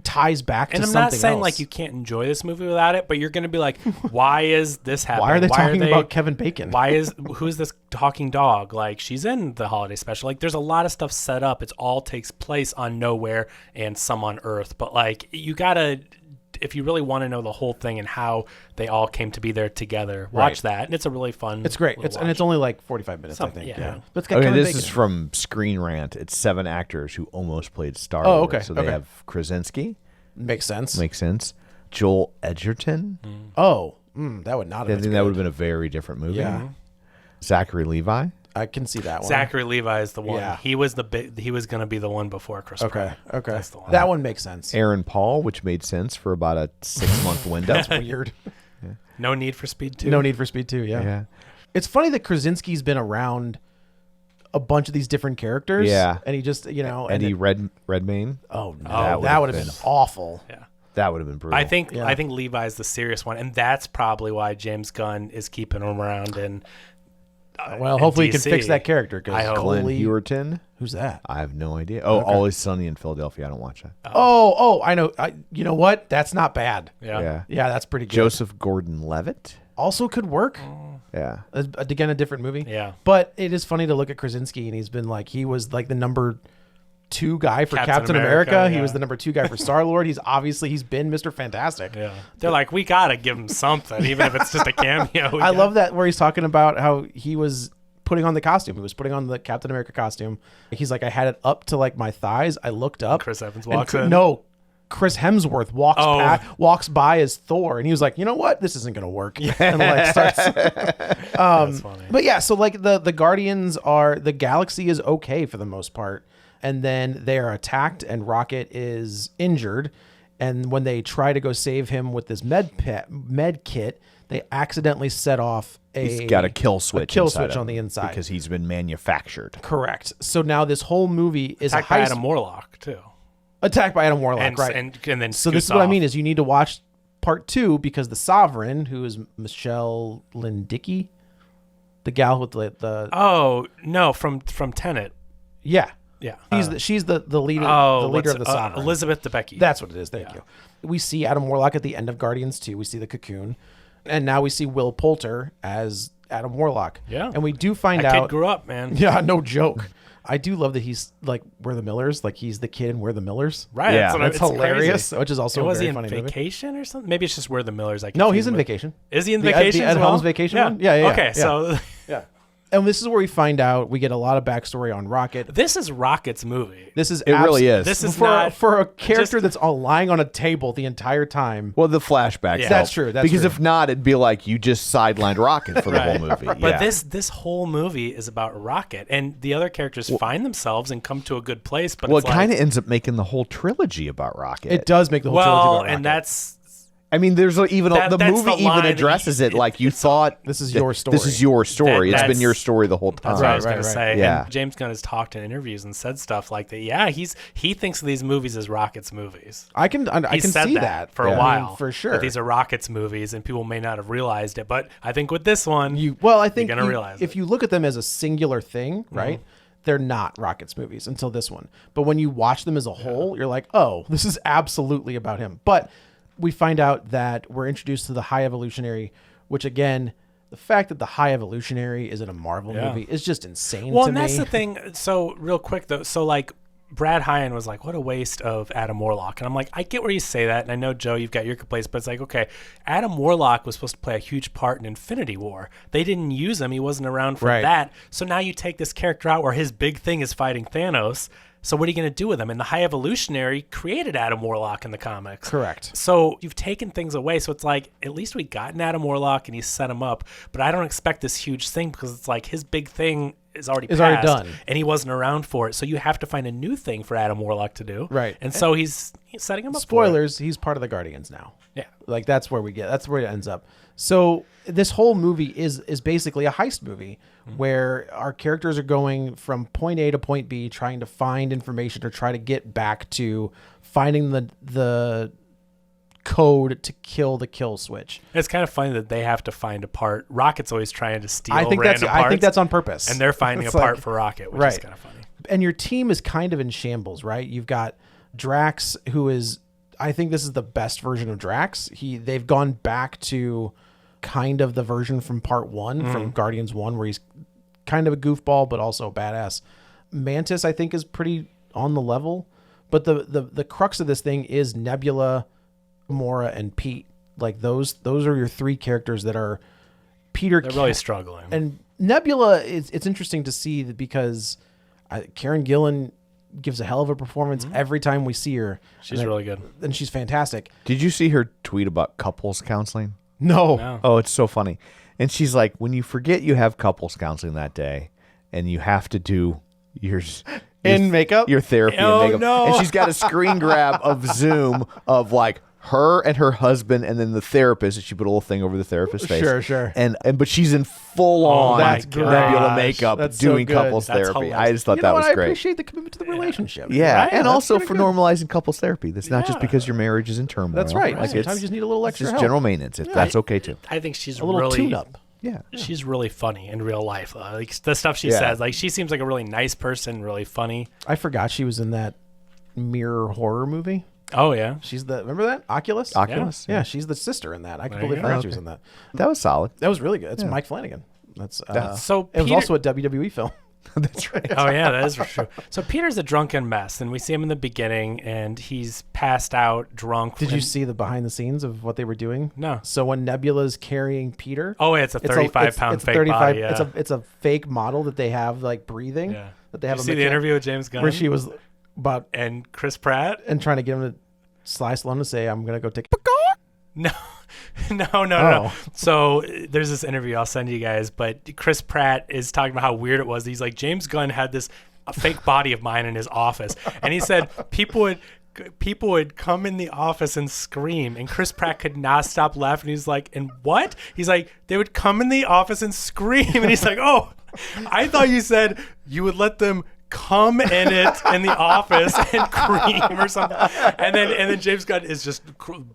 ties back And to I'm something not saying else. like you can't enjoy this movie without it, but you're going to be like, why is this happening? Why are they talking about Kevin Bacon? Who's this talking dog? Like, she's in the holiday special. Like, there's a lot of stuff set up. It all takes place on Nowhere and some on Earth. But like, you gotta, if you really want to know the whole thing and how they all came to be there together, watch that. And it's a really fun. It's great. little And it's watch. only like 45 minutes, I think. yeah. But it's got Okay, Kevin this Bacon is in it. from Screen Rant. It's 7 actors who almost played Star Oh, Lord. okay, So they okay. have Krasinski. Makes sense. Makes sense. Joel Edgerton. Oh, that would not have I been think that would have been a very different movie. Yeah. Zachary Levi. I can see that one. Zachary Levi is the one. Yeah. He was he was going to be the one before Chris Okay. Pratt. Okay. That's the one. That one makes sense. Aaron Paul, which made sense for about a 6-month window. That's weird. No Need for Speed 2. No Need for Speed 2, yeah. Yeah. It's funny that Krasinski's been around a bunch of these different characters. Yeah. And he just, you know. Eddie Redmayne. Oh, no. That That would've would have been been- awful. Yeah. That would have been brutal. I think Yeah. Levi's the serious one, and that's probably why James Gunn is keeping him around. And Well, hopefully he can DC. fix that character. I hope. Glenn Holy, Hewerton. who's that? I have no idea. Oh, Always Sunny in Philadelphia. I don't watch that. Oh, I know. You know what? That's not bad. yeah. Yeah, that's pretty good. Joseph Gordon-Levitt. Also could work. Yeah. Again, a different movie. Yeah. But it is funny to look at Krasinski, and he was like the number 2 guy for Captain America. America, He yeah. was the number 2 guy for Star-Lord. He's been Mr. Fantastic. Yeah. They're like, we got to give him something, even if it's just a cameo. I love that where he's talking about how he was putting on the costume. He was putting on the Captain America costume. He's like, I had it up to like my thighs. I looked up. Chris Evans and walks in. No, Chris Hemsworth Oh. walks by as Thor, and he was like, you know what? This isn't going to work. And like starts. That's funny. But yeah, so like the Guardians the galaxy is okay for the most part. And then they are attacked and Rocket is injured. And when they try to go save him with this med kit, they accidentally set off He's got a kill switch. inside on him the inside. because he's been manufactured. Correct. So now this whole movie is Attacked a by heist. Adam Warlock, too. Attacked by Adam Warlock, And, right. and then So this is what I mean is you need to watch part 2 because the Sovereign, who is Michelle Lindicki, the gal with the Oh, no, from Tenet. yeah. Yeah. She's the leader what's of the Sovereign. Elizabeth Debicki. That's what it is. Thank you. We see Adam Warlock at the end of Guardians 2. We see the cocoon. And now we see Will Poulter as Adam Warlock. Yeah. And we do find that out. kid grew up, man. Yeah, no joke. I do love that he's like We're the Millers. Like he's the kid in We're the Millers. Right. Yeah. That's it's hilarious, crazy. which is also Was a he very in funny movie. Vacation or something? Maybe it's just Where the Millers. No, he's in Vacation. Is he in The Vacation? Ed as well? Helms Vacation one? Yeah. Okay, yeah. so Yeah. And this is where we find out we get a lot of backstory on Rocket. this is Rocket's movie. This is It really is. This is for not for a character just- that's all lying on a table the entire time. Well, the flashbacks. Yeah. help. That's true, that's because true. if not, it'd be like you just sidelined Rocket for the whole movie. But yeah. this whole movie is about Rocket, and the other characters find themselves and come to a good place. But well, it's it kind like, of ends up making the whole trilogy about Rocket. It does make the whole trilogy well, about Rocket. and that's I mean, there's even That- the that's movie the even line that addresses it you- like you thought. This is your story. This is your story. It's been that's- your story the whole time. That's what I was Right, going right, to right. say. Yeah. And James Gunn has talked in interviews and said stuff like that. Yeah, he thinks of these movies as Rocket's movies. I can He can said see that for Yeah. a I while, mean, for sure. That these are Rocket's movies, and people may not have realized it. But I think with this one, I think you're gonna realize if it. you look at them as a singular thing, right? They're not Rocket's movies until this one. But when you watch them as a whole, you're like, oh, this is absolutely about him. But we find out that we're introduced to the High Evolutionary, which again, the fact that the High Evolutionary is in a Marvel Yeah. movie is just insane well, to and me. that's the thing. So real quick though, so like Brad Hyan was like, what a waste of Adam Warlock. And I'm like, I get where you say that. And I know, Joe, you've got your complaints, but it's like, okay, Adam Warlock was supposed to play a huge part in Infinity War. They didn't use him. He wasn't around for Right. that. So now you take this character out where his big thing is fighting Thanos. So what are you going to do with him? And the High Evolutionary created Adam Warlock in the comics. Correct. So you've taken things away. So it's like, at least we got an Adam Warlock and he set him up. But I don't expect this huge thing because it's like his big thing is already passed, done. and he wasn't around for it. So you have to find a new thing for Adam Warlock to do. Right. And so he's setting him up. Spoilers, he's part of the Guardians now. Yeah. Like that's where it ends up. So this whole movie is basically a heist movie where our characters are going from point A to point B, trying to find information or try to get back to finding the code to kill the kill switch. It's kind of funny that they have to find a part. Rocket's always trying to steal I think random parts. I think that's on purpose. and they're finding a It's part like- for Rocket, which is kind of funny. And your team is kind of in shambles, right? You've got Drax, who is I think this is the best version of Drax. They've gone back to kind of the version from part 1 from Guardians 1 where he's kind of a goofball but also a badass. Mantis I think is pretty on the level, but the crux of this thing is Nebula, Gamora, and Pete. Like those are your 3 characters that are Peter. They're really struggling. And Nebula, it's interesting to see that because Karen Gillan gives a hell of a performance every time we see her. She's really good. And she's fantastic. Did you see her tweet about couples counseling? No. Oh, it's so funny. And she's like, when you forget you have couples counseling that day and you have to do your makeup? Your therapy Oh, and makeup. no. And she's got a screen grab of Zoom of like her and her husband and then the therapist. And she put a little thing over the therapist's face. Sure. But she's in full on that's Nebula gosh. makeup That's doing so good. couples That's therapy. hilarious. I just thought You that know was what? I great. appreciate the commitment to the relationship. Yeah, Right? and That's also pretty for good. normalizing couples therapy. That's not just because your marriage is in turmoil. That's right. Like Sometimes you just need a little it's extra just help. general maintenance. That's okay too. I think she's A little really tune-up. Yeah. She's really funny in real life. Like the stuff she Yeah. says, like she seems like a really nice person, really funny. I forgot she was in that mirror horror movie. Oh yeah, She's remember that? Oculus? Oculus. Yeah, she's the sister in that. I completely you forgot go. she was in that. That was solid. That was really good. It's Mike Flanagan. That's So it was Peter- also a WWE film. That's right. oh yeah, that is for sure. So Peter's a drunken mess, and we see him in the beginning, and he's passed out, drunk. Did you and- see the behind the scenes of what they were doing? No. So when Nebula's carrying Peter, Oh, it's a 35-pound fake body. Yeah. It's a fake model that they have like breathing. Yeah. That they Did have. you a see the mechanic- interview with James Gunn where she was about and Chris Pratt? and trying to get him to sly Stallone to say, "I'm gonna go take." No, no. Oh. So there's this interview I'll send you guys, but Chris Pratt is talking about how weird it was. He's like, James Gunn had this fake body of mine in his office, and he said people would come in the office and scream, and Chris Pratt could not stop laughing. He's like, and what? He's like, they would come in the office and scream, and he's like, oh, I thought you said you would let them come in it in the office and cream or something. And then James Gunn is just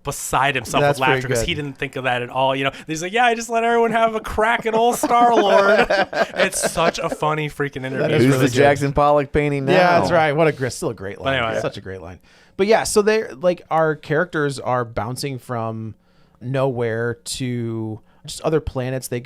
beside himself That's with laughter pretty because good. he didn't think of that at all. You know, he's like, yeah, I just let everyone have a crack at old Star-Lord. It's such a funny freaking interview. is Who's really the good. Jackson Pollock painting now? Yeah, that's right. What still a great line. anyway. Such a great line. But yeah, so they're like our characters are bouncing from nowhere to just other planets. They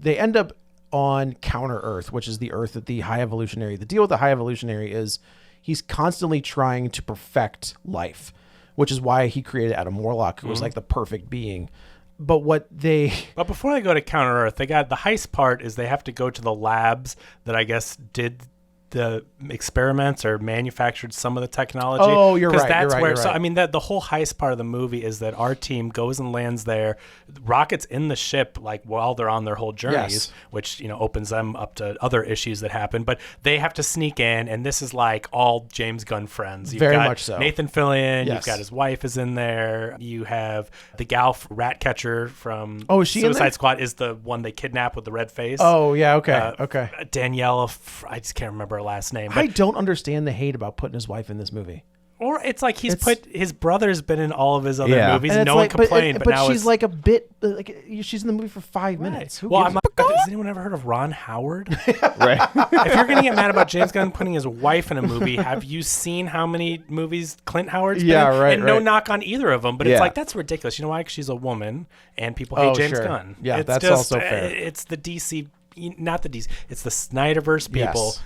end up on Counter Earth, which is the Earth that the High Evolutionary. The deal with the High Evolutionary is he's constantly trying to perfect life, which is why he created Adam Warlock, who was like the perfect being. But But before they go to Counter Earth, the heist part is they have to go to the labs that I guess did the experiments or manufactured some of the technology. Oh, you're 'Cause right, That's you're right, where. you're So right. I mean, the whole heist part of the movie is that our team goes and lands there. Rocket's in the ship like while they're on their whole journeys, Yes. which opens them up to other issues that happen. But they have to sneak in, and this is like all James Gunn friends. You've Very got much so. Nathan Fillion. Yes. You've got his wife is in there. You have the gal Ratcatcher from Oh, is she in there? Suicide Squad is the one they kidnap with the red face. Oh yeah, okay, okay. Danielle, I just can't remember her last name. I But, don't understand the hate about putting his wife in this movie. or it's like It's- put his brother's been in all of his other Yeah. movies. And And it's no one like- complained, but now she's it's like a bit like she's in the movie for 5 minutes. Who well, gives I'm a- not, has anyone ever heard of Ron Howard? Right. If you're gonna get mad about James Gunn putting his wife in a movie, have you seen how many movies Clint Howard's been Yeah, in? right, And no right. knock on either of them, but Yeah. it's like that's ridiculous. You know why? 'Cause she's a woman, and people hate Oh, James sure. Gunn. Yeah, it's that's just, also fair. It's the DC, not the DC. It's the Snyderverse people. Yes.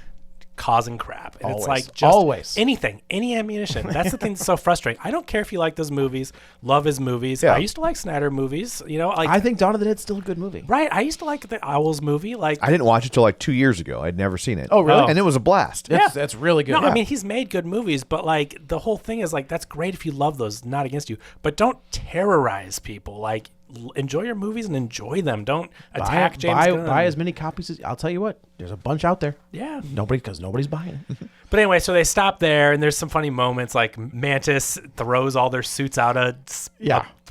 Causing crap, and Always. it's like just Always. any ammunition. That's the thing that's so frustrating. I don't care if you like those movies, love his movies. Yeah. I used to like Snyder movies, like I think Dawn of the Dead's still a good movie. right. I used to like the Owls movie, like I didn't watch it till like 2 years ago. I'd never seen it. Oh, really? And it was a blast. That's really good. No, Yeah. I mean he's made good movies, but like the whole thing is like that's great if you love those, not against you, but don't terrorize people. Like enjoy your movies and enjoy them. Don't attack James Gunn. buy as many copies as I'll tell you what. There's a bunch out there. Yeah. Because nobody's buying it. But anyway, so they stop there, and there's some funny moments. Like Mantis throws all their suits out a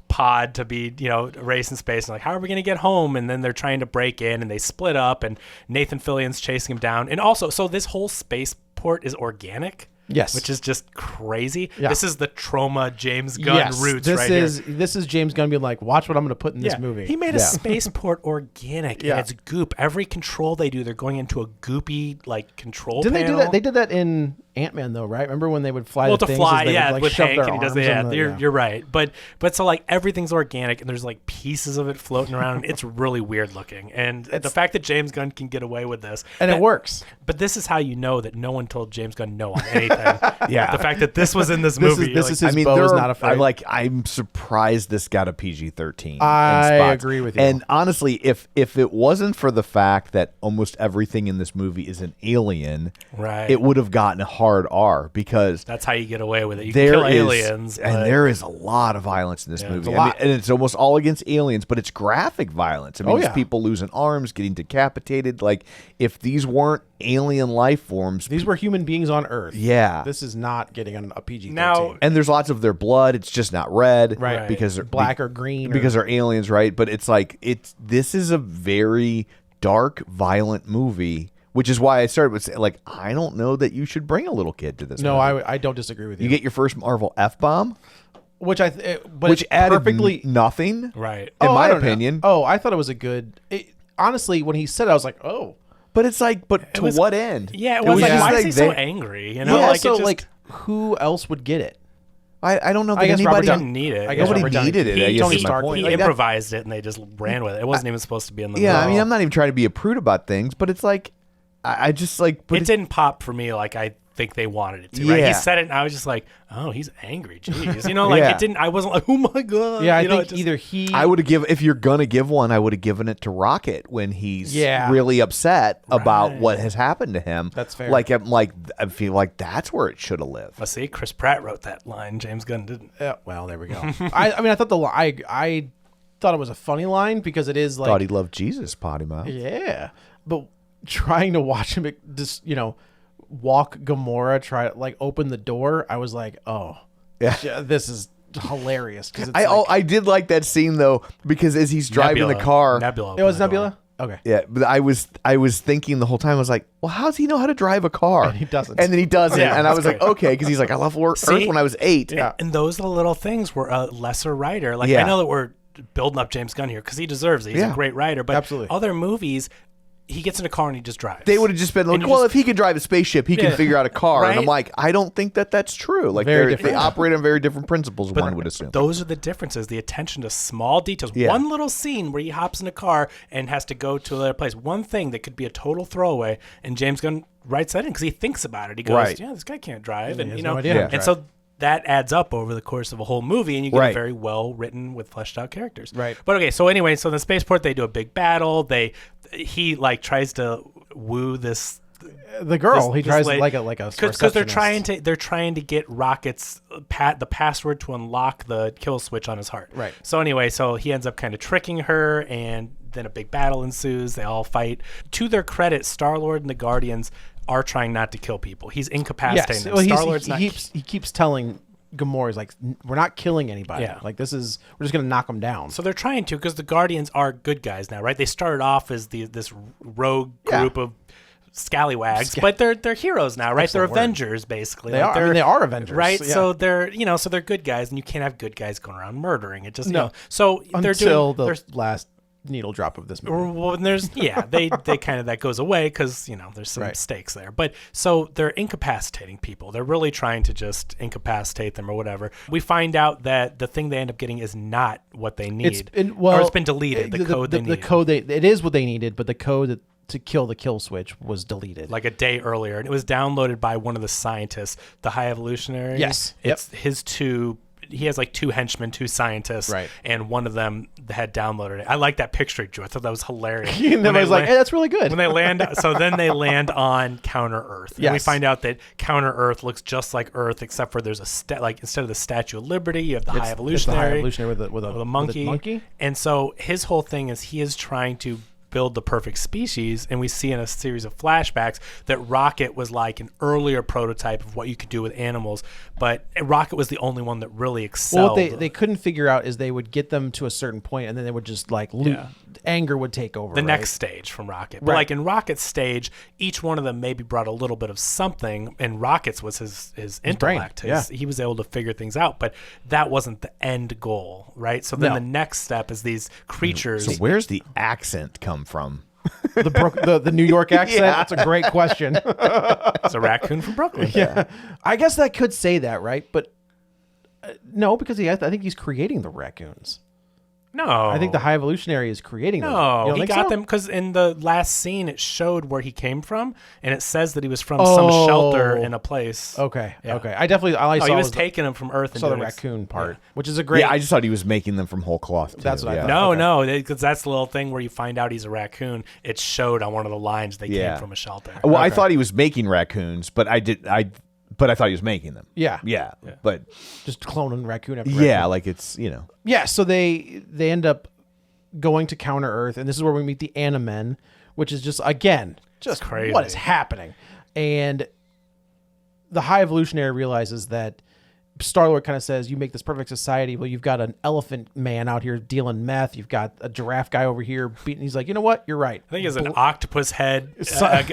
pod to be, a race in space. And like, how are we going to get home? And then they're trying to break in, and they split up, and Nathan Fillion's chasing him down. And also, so this whole spaceport is organic. Yes. Which is just crazy. Yeah. This is the trauma James Gunn roots this right is here. this is James Gunn being like, watch what I'm going to put in this movie. He made a spaceport organic, Yeah. and it's goop. Every control they do, they're going into a goopy like control Didn't they do panel. that? They did that in Ant-Man though, right? Remember when they would fly Well, the to things fly, as they yeah, would, like, with shove Hank, their and he does. arms Yeah, in the- you're right. But so like everything's organic, and there's like pieces of it floating around. And it's really weird looking, and the fact that James Gunn can get away with this, and it works. But this is how you know that no one told James Gunn no on anything. Yeah. The fact that this was in this movie. This you're is like, his bow is not afraid. I'm surprised this got a PG-13. I in spots. agree with you. And honestly, if it wasn't for the fact that almost everything in this movie is an alien, Right. it would have gotten a hard R because that's how you get away with it. You there can kill is- aliens, and but- there is a lot of violence in this Yeah, movie. it's a lot. and it's almost all against aliens, but it's graphic violence. I mean, Oh, it's yeah. people losing arms, getting decapitated. Like if these weren't alien life forms, These were human beings on Earth. yeah. This is not getting a PG-13. Now- And there's lots of their blood. It's just not red, Right. Because they're Black or green because or- they're aliens, right? But it's like this is a very dark, violent movie, which is why I started with saying, like, I don't know that you should bring a little kid to this. No, movie. I don't disagree with you. You get your first Marvel F-bomb, which but which it's added perfectly. nothing, Right. In my I don't know. opinion. Oh, I thought it was a good. Honestly, when he said it, I was like, oh. But it's like, but to was- what end? Yeah, it was like, just why is he so they- angry? You know, Yeah, like so it just, like, who else would get it? I don't know that I guess anybody Robert didn't need it. I guess Nobody Robert Downey- needed it. I He, guess Tony is my Stark, point. he Like, that- improvised it, and they just ran with it. It wasn't even supposed to be in the yeah, I movie. mean, I'm not even trying to be a prude about things, but it's like, I just like, but It didn't pop for me like I think they wanted it to. Right? Yeah. He said it, and I was just like, "Oh, he's angry." Jeez, you know, like Yeah. it didn't. I wasn't like, "Oh my god." Yeah, I you know, think it just- either he. I would have if you're gonna give one, I would have given it to Rocket when he's Yeah. really upset about Right. what has happened to him. That's fair. I feel like that's where it should have lived. Let's see, Chris Pratt wrote that line. James Gunn didn't. Well, there we go. I mean, I thought I thought it was a funny line because it is like, Thought he loved Jesus, potty mouth. yeah, but trying to watch him just walk Gamora, try like open the door, I was like, oh, Yeah. this is hilarious. Because I did like that scene though because as he's driving Nebula. the car, Nebula. it was opened the door. Nebula. Okay. yeah, but I was thinking the whole time I was like, well, how does he know how to drive a car? And he doesn't. And then he doesn't, Yeah, and I that's was like, great. okay, because he's like, I left Earth See? when I was 8. Yeah. And those are the little things where a lesser writer, like Yeah. I know that we're building up James Gunn here because he deserves it. He's Yeah. a great writer, but Absolutely. other movies, he gets in a car and he just drives. They would have just been like, And you well, just- if he can drive a spaceship, he can Yeah. figure out a car. And I'm Right? like, I don't think that that's true. Like, Very they different. operate on very different principles, But one would assume. those are the differences. The attention to small details. Yeah. One little scene where he hops in a car and has to go to another place. One thing that could be a total throwaway, and James Gunn writes that in because he thinks about it. He goes, Right. "Yeah, this guy can't drive," and has you no know, idea how to and drive. so that adds up over the course of a whole movie, and you get Right. a very well written with fleshed out characters. Right. But okay, so anyway, so in the spaceport they do a big battle. He like tries to woo this. The girl, he this tries lady- like a because they're trying to get Rocket's the password to unlock the kill switch on his heart. Right. So anyway, so he ends up kind of tricking her, and then a big battle ensues. They all fight. To their credit, Star-Lord and the Guardians are trying not to kill people. He's incapacitating Yes. them. Well, Star-Lord's not. he keeps telling Gamora, he's like, we're not killing anybody. Yeah. Like we're just gonna knock them down. So they're trying to, because the Guardians are good guys now, right? They started off as this rogue Yeah. group of scallywags, but they're heroes now, right? They're Excellent word. Avengers, basically. They are. I mean, they are Avengers, right? yeah. So they're so they're good guys, and you can't have good guys going around murdering. It just No. So they're Until doing the last needle drop of this movie. well, and there's they kind of that goes away because there's some Right. stakes there. But so they're incapacitating people. They're really trying to just incapacitate them or whatever. We find out that the thing they end up getting is not what they need, or it's been deleted. The code they the needed. code it is what they needed, but the code to kill the kill switch was deleted. Like a day earlier, and it was downloaded by one of the scientists, the High Evolutionary. Yes. It's his two. He has like two henchmen, two scientists, Right. and one of them had downloaded it. I like that picture he drew. I thought that was hilarious. and When I was they like, land- hey, that's really good. when they land, so then they land on Counter Earth, and we Yes. find out that Counter Earth looks just like Earth, except for there's like instead of the Statue of Liberty, you have the High It's the Evolutionary, High Evolutionary with a monkey. And so his whole thing is he is trying to build the perfect species, and we see in a series of flashbacks that Rocket was like an earlier prototype of what you could do with animals, but Rocket was the only one that really Well, excelled. what they couldn't figure out is they would get them to a certain point, and then they would just like anger would take over. the right? next stage from Rocket. But Right. like in Rocket's stage, each one of them maybe brought a little bit of something, and Rocket's was his brain, intellect. yeah. He was able to figure things out, but that wasn't the end goal, right? So then No. the next step is these creatures. So where's the accent come from? The New York accent? Yeah. That's a great question. It's a raccoon from Brooklyn. Yeah. I guess that could say that, right? But no, because I think he's creating the raccoons. No. I think the High Evolutionary is creating them. No, You don't he think got so? them because in the last scene it showed where he came from, and it says that he was from some shelter in a place. Okay. Yeah. Okay. I definitely all I saw he was was taking them from Earth and saw the doing raccoon part, which is a great. Yeah, I just thought he was making them from whole cloth. Too. That's what I yeah. thought. No, because that's the little thing where you find out he's a raccoon. It showed on one of the lines they Yeah. came from a shelter. Well, I thought he was making raccoons, but I thought he was making them. Yeah. Yeah. But just cloning raccoon after yeah, raccoon. like it's, Yeah, so they end up going to counter Earth, and this is where we meet the Animen, which is just crazy. What is happening? And the High Evolutionary realizes that Star-Lord kind of says, you make this perfect society. Well, you've got an elephant man out here dealing meth. You've got a giraffe guy over here beating. He's like, you know what? You're right. I think he has an octopus head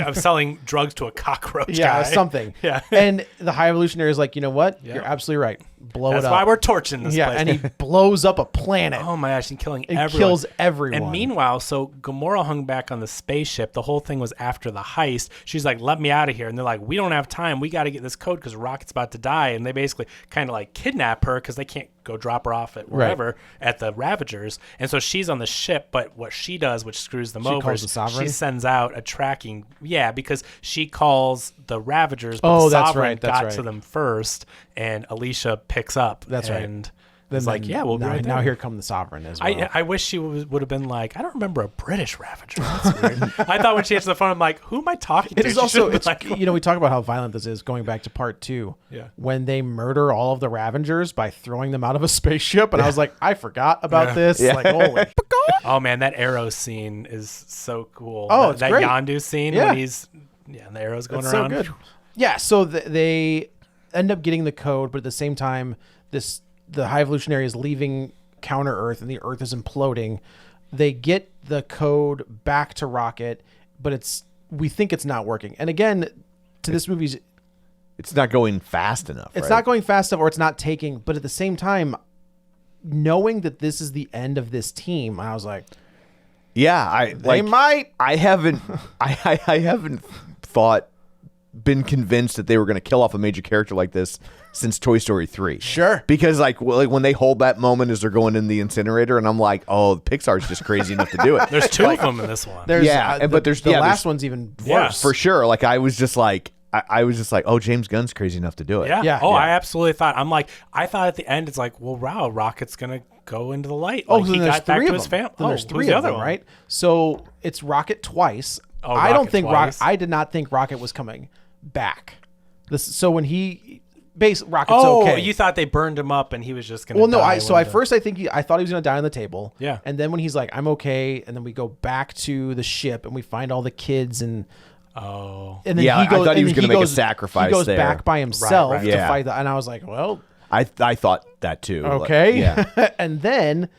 of selling drugs to a cockroach Yeah, guy. something. Yeah. And the High Evolutionary is like, you know what? You're absolutely right. Blow That's it up. why we're torching this yeah, place. and he blows up a planet. Oh my gosh, he's killing It everyone. kills everyone. And meanwhile, so Gamora hung back on the spaceship. The whole thing was after the heist. She's like, let me out of here. And they're like, we don't have time. We got to get this code because Rocket's about to die. And they basically kind of like kidnap her because they can't go drop her off at wherever at the Ravagers. And so she's on the ship. But what she does, which screws them over, calls the is Sovereign? she sends out a tracking. Yeah, because she calls the Ravagers, but Oh, the that's Sovereign right, that's got right. to them first. And Alicia picks up. That's right. And Then it's like, yeah, we'll be now, right now there. here come the Sovereign as well. I wish she would have been like, I don't remember a British Ravager. That's weird. I thought when she answered the phone, I'm like, who am I talking to? It is She also, should've it's, been like, we talk about how violent this is going back to part 2. Yeah. When they murder all of the Ravengers by throwing them out of a spaceship. And I was like, I forgot about this. Yeah. Like, holy. oh man, that arrow scene is so cool. Oh, that, it's that great. Yondu scene Yeah. when he's, and the arrow's going It's around. so good. Yeah, so they end up getting the code, but at the same time, the High Evolutionary is leaving counter Earth and the Earth is imploding. They get the code back to Rocket, but we think it's not working. And again, to this movie's, it's not going fast enough. it's right? not going fast enough, or it's not taking. But at the same time, knowing that this is the end of this team, I was like, Yeah, they might. I haven't been convinced that they were going to kill off a major character like this since Toy Story 3. Sure. Because like when they hold that moment as they're going in the incinerator, and I'm like, oh, Pixar's just crazy enough to do it. There's two of them in this one. There's, Yeah, but there's- the yeah, last there's- one's even worse. Yeah. For sure. Like I was just like, oh, James Gunn's crazy enough to do it. Yeah. Yeah. Oh, Yeah. I absolutely thought. I thought at the end it's like, well, wow, Rocket's gonna go into the light. Oh, Like, then he there's got back three to of his them. family. Then there's who's three the of other them, one? right? So it's Rocket twice. Oh, I don't Rocket think twice. I did not think Rocket was coming back. So when Rocket's Oh, okay. you thought they burned him up and he was just gonna. Well, no. die I when the- thought he was going to die on the table. Yeah. And then when he's like, I'm okay, and then we go back to the ship and we find all the kids and. Oh. And then Yeah, he goes, I thought he and was then gonna make a goes- sacrifice He goes there. back by himself right. to Yeah. fight and I was like, well, I thought that too. Like, okay. yeah. And then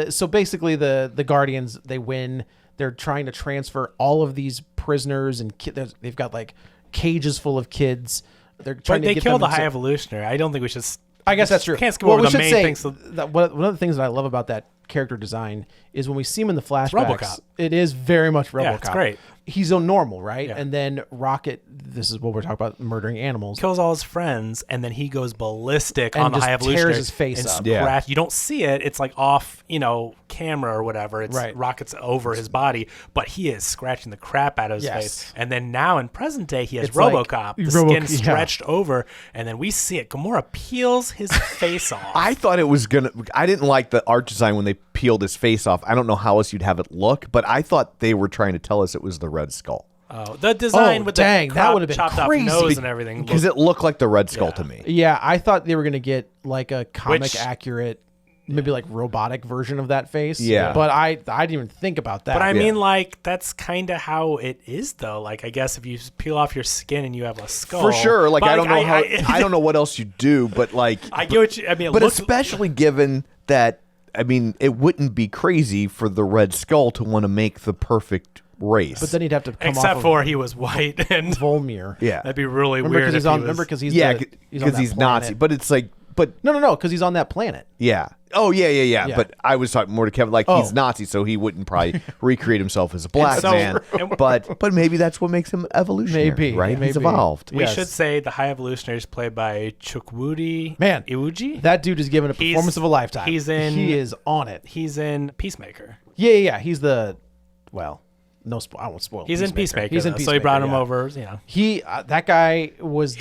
so basically the Guardians, they win. They're trying to transfer all of these prisoners and they've got like cages full of kids. They're trying But they to get killed the them High into- Evolutionary. I don't think we should. I guess that's true. Can't skip well, over we the should main say things. that one of the things that I love about that character design is when we see him in the flashbacks. RoboCop. It is very much RoboCop. Yeah, it's great. He's a normal, right? Yeah. And then Rocket. This is what we're talking about: murdering animals. Kills all his friends, and then he goes ballistic And on the just High Evolutionary. tears his face and up. Yeah. scratch- You don't see it. It's like off, camera or whatever. It's Right. Rocket's over his body, but he is scratching the crap out of his Yes. face. And then now in present day, he has It's like RoboCop, the yeah. skin stretched over, and then we see it. Gamora peels his face off. I thought it was I didn't like the art design when they peeled his face off. I don't know how else you'd have it look, but I thought they were trying to tell us it was the Red Skull. Oh, the design Oh, with dang, the that would've been chopped crazy. off nose and everything. Because it looked like the Red Skull Yeah. to me. Yeah, I thought they were gonna get like a comic Which- accurate, maybe like robotic version of that face. Yeah. but I didn't even think about that. But I Yeah. mean, like, that's kind of how it is, though. Like, I guess if you peel off your skin and you have a skull. For sure. Like But, I don't know how I don't know what else you do, but like I get what you. I mean, it but looks, especially given that it wouldn't be crazy for the Red Skull to want to make the perfect race. But then he'd have to come except off for he was white, and of Volmir. yeah. that'd be really Remember weird. because if he was- because he's yeah, on because that he's Nazi. planet. But it's like but No, because he's on that planet. yeah. Oh, yeah. Yeah. But I was talking more to Kevin, like he's Nazi, so he wouldn't probably recreate himself as a black man. But maybe that's what makes him evolutionary, Maybe, right? maybe. He's evolved. We Yes. should say the High Evolutionary is played by Chukwudi Man, Iwuji. That dude is given a performance of a lifetime. He is on it. He's in Peacemaker. Yeah. He's the no, I won't spoil. He's in Peacemaker. He's in though, Peacemaker. so he brought him yeah. over. He that guy was.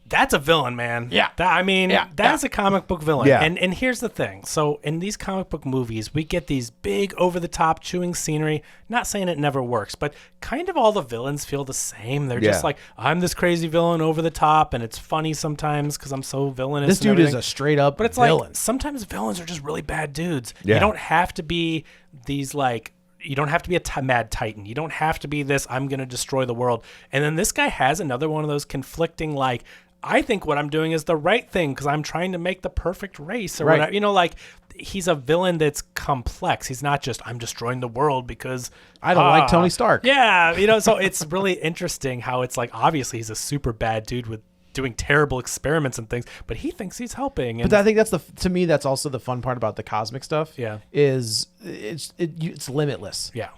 That's a villain, man. Yeah. That's a comic book villain. Yeah. And here's the thing. So in these comic book movies, we get these big over-the-top chewing scenery. Not saying it never works, but kind of all the villains feel the same. They're just like, I'm this crazy villain over the top, and it's funny sometimes because I'm so villainous. This dude and is everything. a straight up But it's villain. like sometimes villains are just really bad dudes. Yeah. You don't have to be these like. You don't have to be a mad titan. You don't have to be this, I'm going to destroy the world. And then this guy has another one of those conflicting, like, I think what I'm doing is the right thing because I'm trying to make the perfect race or Right. whatever. You know, like, he's a villain that's complex. He's not just, I'm destroying the world because I don't like Tony Stark. Yeah. You know, so it's really interesting how it's like, obviously he's a super bad dude with doing terrible experiments and things, but he thinks he's helping. And But I think to me that's also the fun part about the cosmic stuff. Yeah. is it's limitless. Yeah.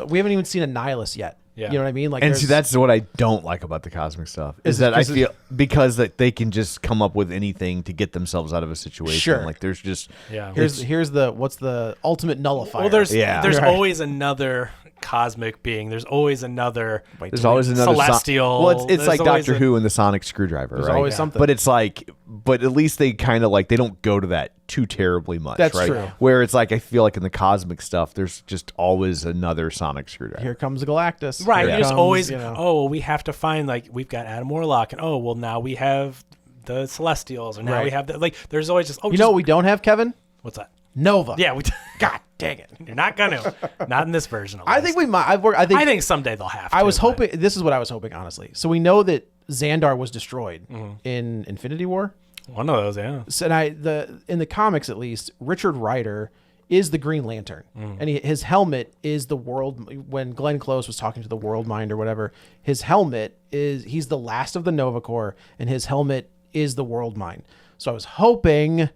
We haven't even seen a nihilist yet. Yeah. You know what I mean? Like, And see, that's what I don't like about the cosmic stuff is that I feel because that they can just come up with anything to get themselves out of a situation. Sure. Like there's just here's what's the ultimate nullifier? well, there's Right. always another cosmic being. There's always another. there's always another celestial. Well, it's There's like always Doctor Who and the sonic screwdriver, There's right? always something. But it's like, but at least they kind of like they don't go to that too terribly much. That's right? true. Where it's like I feel like in the cosmic stuff, there's just always another sonic screwdriver. Here comes Galactus. Right. Here There's comes, always, you know. oh, well, we have to find, like, we've got Adam Warlock, and oh, well, now we have the Celestials, or now we Right. have the, like, there's always just, oh, You know what we don't have, Kevin? what's that? Nova. Yeah, we, God dang it. you're not going to. Not in this version of I think we might. I think someday they'll have to. I was but- hoping. This is what I was hoping, honestly. So we know that Xandar was destroyed Mm-hmm. in Infinity War. One of those, yeah. So, and in the comics at least, Richard Rider is the Green Lantern, and his helmet is the world. When Glenn Close was talking to the World Mind or whatever, his helmet he's the last of the Nova Corps, and his helmet is the World Mind. So I was hoping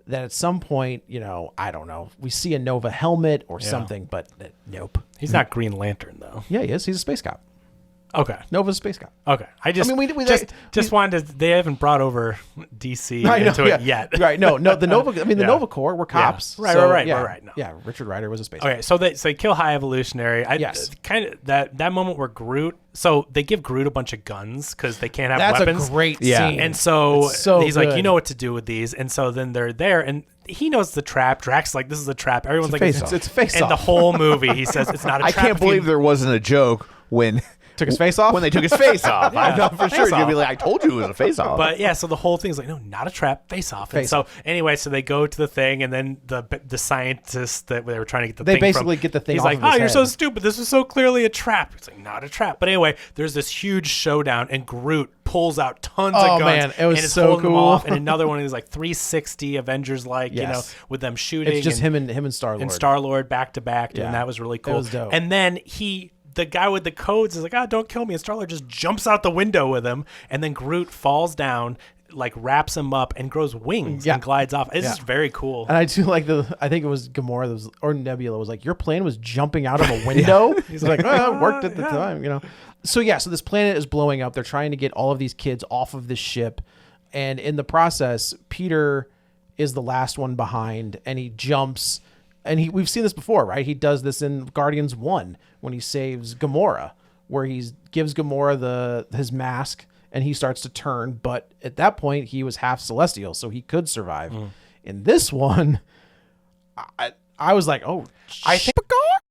that at some point, I don't know, we see a Nova helmet or something, but nope. He's not Green Lantern, though. Yeah, he is. He's a space cop. Okay. Nova's a space cop. Okay. I mean, we just wanted to, they haven't brought over DC I know, into yeah. it yet. Right. No, the Nova, the Yeah. Nova Corps were cops. Right, So, right. No. Yeah, Richard Rider was a space Okay, so they kill High Evolutionary. Yes. Kind of that moment where Groot. So they give Groot a bunch of guns because they can't have That's weapons. a great Yeah. scene. And so, It's so he's like, good. you know what to do with these. And so then they're there, and he knows the trap. Drax is like, this is a trap. Everyone's like, face-off. It's face-off. And the whole movie, he says it's not a I trap. can't believe there wasn't a joke when Took his face off? when they took his face off. I Yeah. thought for sure Face you'd be off. like, I told you it was a face off. But yeah, so the whole thing's like, no, not a trap, face off. And Face so anyway, so they go to the thing, and then the scientists that they were trying to get the They thing basically from, get the thing He's off like, of his oh, you're so head." stupid. This is so clearly a trap. It's like, not a trap. But anyway, there's this huge showdown, and Groot pulls out tons Oh, of guns. man, it was and is so holding them cool. off, and another one is like 360 Avengers, like Yes. with them shooting. It's just and, him and Star-Lord. and Star-Lord back to back, Yeah. and that was really It cool. was dope. And then the guy with the codes is like, don't kill me. And Star-Lord just jumps out the window with him. And then Groot falls down, like wraps him up and grows wings Yeah. and glides off. It's Yeah. just very cool. And I do like I think it was Gamora or Nebula was like, your plan was jumping out of a window? He's like, well, it worked at the time, So so this planet is blowing up. They're trying to get all of these kids off of this ship. And in the process, Peter is the last one behind, and he jumps. And we've seen this before, right? He does this in Guardians 1 when he saves Gamora, where he gives Gamora his mask and he starts to turn. But at that point, he was half celestial, so he could survive. In this one, I was like, oh, I think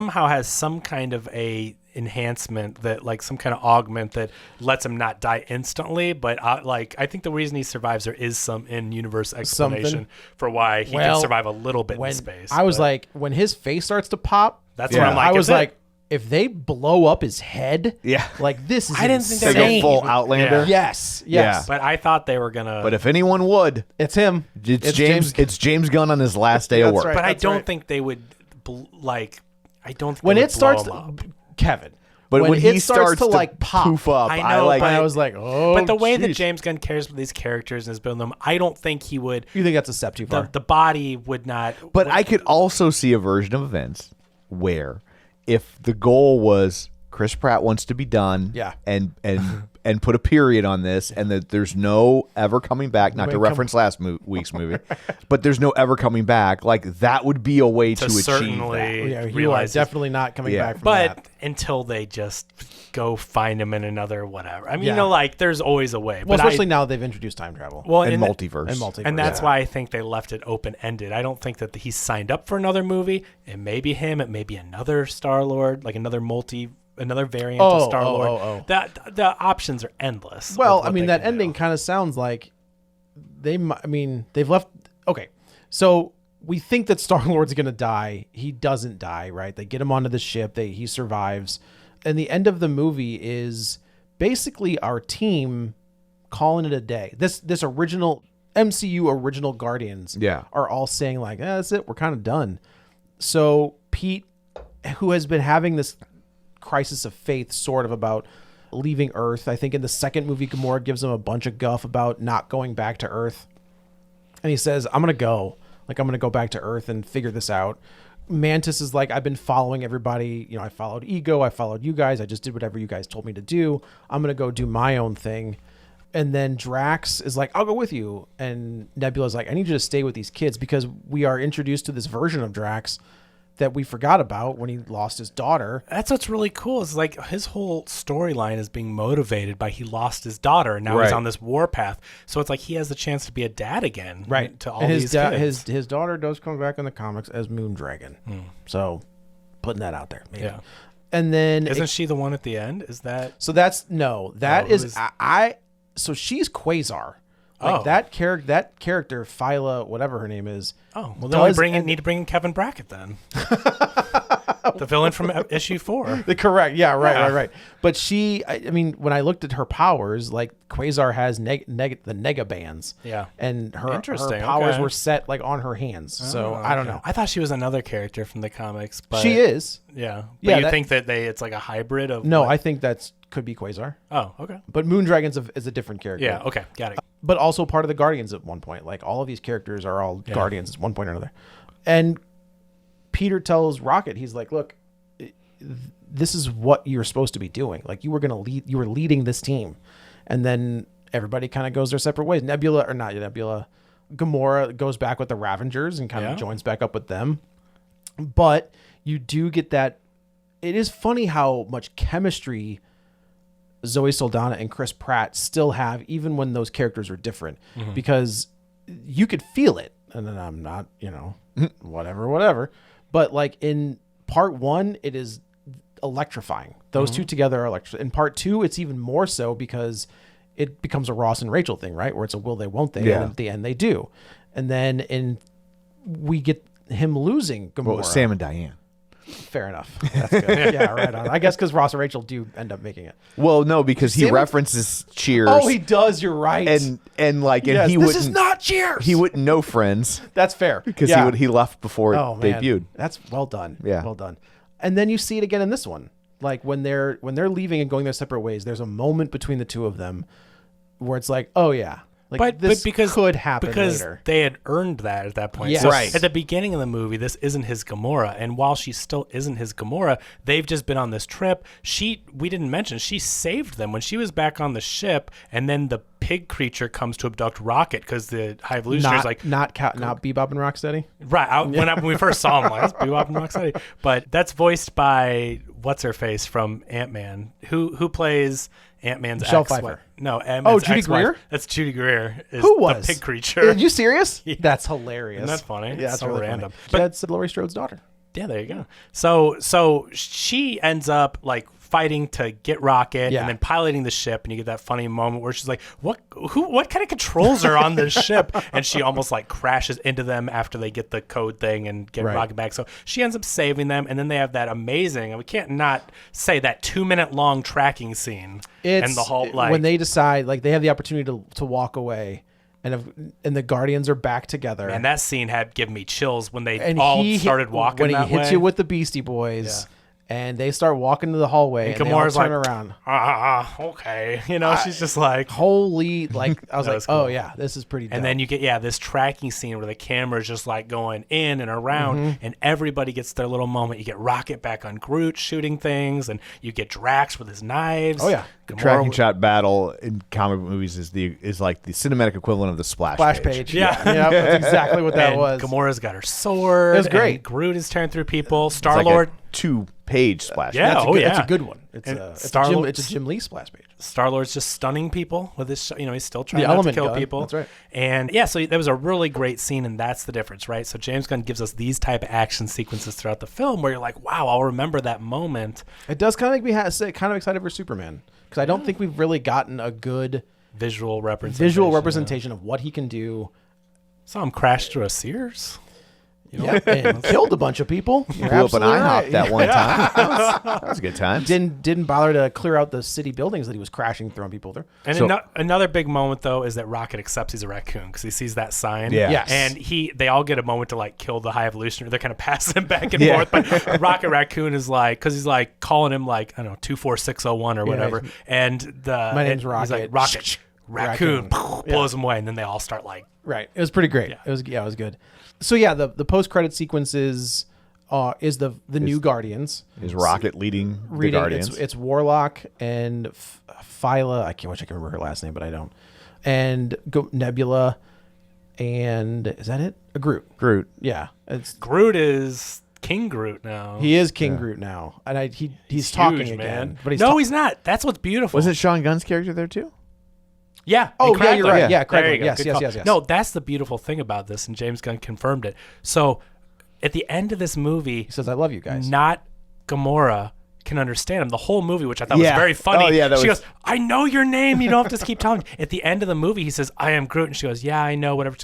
somehow has some kind of a enhancement that, like, some kind of augment that lets him not die instantly. But I think the reason he survives, there is some in-universe explanation Something. for why he can survive a little bit in space. I was but like, when his face starts to pop, that's when I'm like, I was is it? like, if they blow up his head, Yeah. like this is I didn't think They insane. go full Outlander. Yes, Yeah. But I thought they were gonna. But if anyone would, it's him. it's James Gunn on his last day of work. right. But I That's don't right. think they would I don't think When they it would blow starts, him up. Kevin, But when he it starts to like pop, poof up, I know, like. but- I was like, oh. But the way that jeez. James Gunn cares for these characters and is building them, I don't think he would. You think that's a step too far? The body would not. But I could also see a version of events where, if the goal was Chris Pratt wants to be done, Yeah. and put a period on this, and that there's no ever coming back. Not to reference last week's movie, but there's no ever coming back. Like that would be a way to achieve that. certainly yeah, you are realize definitely not coming Yeah. back from But that. until they just go find him in another whatever. I mean, Yeah. you know, like there's always a way. Well, but especially now they've introduced time travel. well, And and multiverse. and multiverse. And that's yeah. why I think they left it open ended. I don't think that he's signed up for another movie. It may be him. It may be another Star-Lord, like another variant of Star-Lord. The options are endless. Well, with what I mean, they that can ending do. kind of sounds like they've left. Okay, so we think that Star-Lord's going to die. He doesn't die, right? They get him onto the ship. He survives. And the end of the movie is basically our team calling it a day. This original MCU original Guardians are all saying like, that's it. We're kind of done. So Pete, who has been having this crisis of faith sort of about leaving Earth. I think in the second movie, Gamora gives him a bunch of guff about not going back to Earth. And he says, I'm going to go. Like, I'm going to go back to Earth and figure this out. Mantis is like, I've been following everybody. You know, I followed Ego. I followed you guys. I just did whatever you guys told me to do. I'm going to go do my own thing. And then Drax is like, I'll go with you. And Nebula's like, I need you to stay with these kids because we are introduced to this version of Drax that we forgot about when he lost his daughter. That's what's really cool is like his whole storyline is being motivated by he lost his daughter and now he's Right. on this warpath. So it's like he has the chance to be a dad again, Right. To all and these kids. his daughter does come back in the comics as Moondragon. So putting that out there. Maybe. Yeah. And then Isn't she the one at the end? Is that so that's no, that who is is- I so she's Quasar. Like Oh. that character, Phyla, whatever her name is. Oh, well, then does need to bring in Kevin Brackett then. The villain from issue 4. The correct, yeah, right, Yeah. right. But she, I mean, when I looked at her powers, like Quasar has the nega bands, Yeah. and her Interesting, powers okay. were set like on her hands. So I don't know. I thought she was another character from the comics, but She is. Yeah. But Yeah, you that- think that it's like a hybrid of No, what? I think could be Quasar. Oh, okay. But Moondragon's is a different character. Yeah, okay. Got it. But also part of the Guardians at one point. Like all of these characters are all Guardians at one point or another. And Peter tells Rocket, he's like, look, this is what you're supposed to be doing. Like you were leading this team. And then everybody kind of goes their separate ways. Gamora goes back with the Ravengers and kind of joins back up with them. But you do get that. It is funny how much chemistry Zoe Saldana and Chris Pratt still have, even when those characters are different, because you could feel it. And then I'm not, whatever. But like in part 1, it is electrifying. Those two together are electric. In part 2, it's even more so because it becomes a Ross and Rachel thing, right? Where it's a will they, won't they? Yeah. And at the end, they do. And then we get him losing Gamora. Well, Sam and Diane. Fair enough. That's good. Yeah, right on. I guess because Ross and Rachel do end up making it. Well, no, because he Sam- references Cheers. Oh, he does. You're right. and Yes, he this wouldn't. is not Cheers. He wouldn't know Friends That's fair because yeah. he left before Oh it man, debuted. that's well done. Yeah. well done. And then you see it again in this one. Like when they're leaving and going their separate ways. There's a moment between the two of them where it's like, oh yeah, like this because could happen because later. they had earned that at that point. Yes. So Right. at the beginning of the movie, this isn't his Gamora, and while she still isn't his Gamora, they've just been on this trip. We didn't mention she saved them when she was back on the ship, and then the pig creature comes to abduct Rocket because the High Evolutionary is like not Bebop and Rocksteady. right. When we first saw him, like that's Bebop and Rocksteady, but that's voiced by what's her face from Ant-Man, who plays Ant-Man's Michelle ex-wife. Pfeiffer. No, Ant-Man's Judy ex-wife. Greer? That's Judy Greer. Is Who was the pig creature? Are you serious? That's hilarious. Isn't that funny? Yeah, It's that's so really random. Funny. But- That's Laurie Strode's daughter. Yeah, there you go. So she ends up like fighting to get Rocket Yeah. and then piloting the ship, and you get that funny moment where she's like, what kind of controls are on this ship? And she almost like crashes into them after they get the code thing and get Right. Rocket back. So she ends up saving them, and then they have that amazing, and we can't not say that 2-minute long tracking scene. And the whole like when they decide, like they have the opportunity to walk away, and the Guardians are back together. and that scene had given me chills when they and all he started walking when he that hits way. you with the Beastie Boys, and they start walking to the hallway, and they all Gamora's turn like, around. Okay. She's just like, Holy, like, I was That like, was cool. oh yeah, this is pretty dope. and then you get this tracking scene where the camera's just like going in and around, and everybody gets their little moment. You get Rocket back on Groot shooting things, and you get Drax with his knives. Oh, yeah. The Gamora tracking with- shot battle in comic movies is like the cinematic equivalent of the splash page. Yeah. Yeah, that's exactly what that and was. Gamora's got her sword. It was great. And Groot is tearing through people. It's Star like Lord. a 2-page splash Yeah. page. That's a Oh, good, yeah. It's a good one. It's And a Star-Lord- it's a Jim Lee splash page. Star-Lord's just stunning people with his, he's still trying The not to element kill gun, people. that's right. And yeah, so that was a really great scene, and that's the difference, right? So James Gunn gives us these type of action sequences throughout the film where you're like, wow, I'll remember that moment. It does kind of make me kind of excited for Superman, because I don't think we've really gotten a good Visual representation of what he can do. Saw him crash through a Sears. Yeah, and killed a bunch of people. You're Blew up an absolutely IHOP right. that one time. That was a good time. Didn't bother to clear out the city buildings that he was crashing, throwing people through. And So- another big moment though is that Rocket accepts he's a raccoon because he sees that sign. Yeah. Yes. And they all get a moment to like kill the High Evolutionary. They're kind of passing him back and Yeah. forth, but Rocket Raccoon is like, because he's like calling him like, I don't know, 24601 or whatever. And My name's he's Rocket. like, Rocket Raccoon Raccoon. blows him away, and then they all start like, Right. It was pretty great. It was good. So yeah, the post credit sequences is the new Guardians. Is Rocket leading the Reading Guardians? it's Warlock and Phyla. I can remember her last name, but I don't. And Nebula, and is that it? A Groot. Groot. Yeah, it's Groot is King Groot now. he is King Groot now, and he's talking huge, again. man. But he's no, he's not. That's what's beautiful. Wasn't Sean Gunn's character there too? Yeah. Oh, and yeah, you're Cragler. right. Yeah, There Cragler. you go. Yes, Good yes, call. yes, yes. No, that's the beautiful thing about this, and James Gunn confirmed it. So at the end of this movie, He says, "I love you guys." not Gamora can understand him. The whole movie, which I thought Yeah. was very funny. Oh, yeah, that she was- goes, I know your name. You don't have to keep telling me. At the end of the movie, he says, I am Groot. And she goes, yeah, I know, whatever.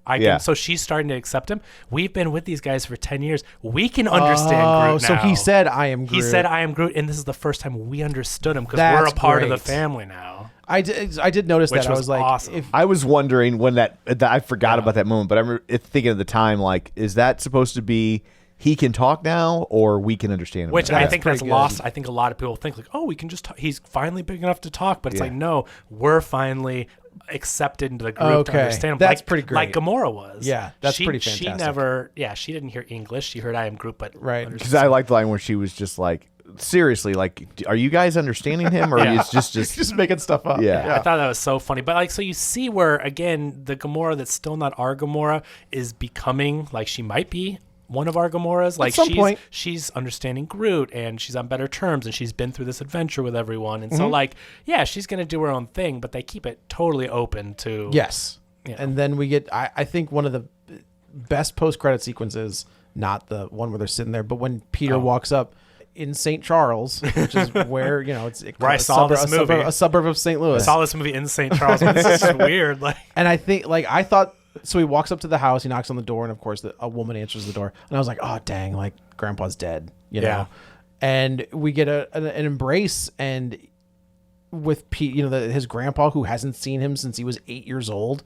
I can. Yeah. So she's starting to accept him. We've been with these guys for 10 years. We can understand Groot now. So he said, "I am Groot." He said, I am Groot. And this is the first time we understood him because That's we're a part of the great. family now. I did notice Which that. I was was like, awesome. if I was wondering when that I forgot about that moment, but I remember thinking at the time, like, is that supposed to be he can talk now or we can understand him? Which now? I think that's pretty good. lost. I think a lot of people think like, oh, we can just talk. He's finally big enough to talk, but it's Yeah. like, no, we're finally accepted into the group to Okay. understand him. That's like, pretty great. Like Gamora was. Yeah, that's pretty She fantastic. she didn't hear English. She heard I am Groot, but Right. understood Because I liked the line where she was just like, seriously, like, are you guys understanding him or Yeah. it's just just making stuff up. Yeah. I thought that was so funny. But like, so you see where again the Gamora that's still not our Gamora is becoming like she might be one of our Gamoras. Like some point. she's understanding Groot and she's on better terms and she's been through this adventure with everyone. And so Mm-hmm. like, yeah, she's gonna do her own thing, but they keep it totally open to Yes. Yeah. And then we get, I think one of the best post-credit sequences, not the one where they're sitting there, but when Peter walks up in St. Charles, which is where, it's Where I saw this movie. a suburb of St. Louis. I saw this movie in St. Charles. But it's just weird. Like, And I think, I thought, so he walks up to the house, he knocks on the door, and of course a woman answers the door. And I was like, oh, dang, like, Grandpa's dead, you know? Yeah. And we get an embrace, and with Pete, his grandpa, who hasn't seen him since he was 8 years old.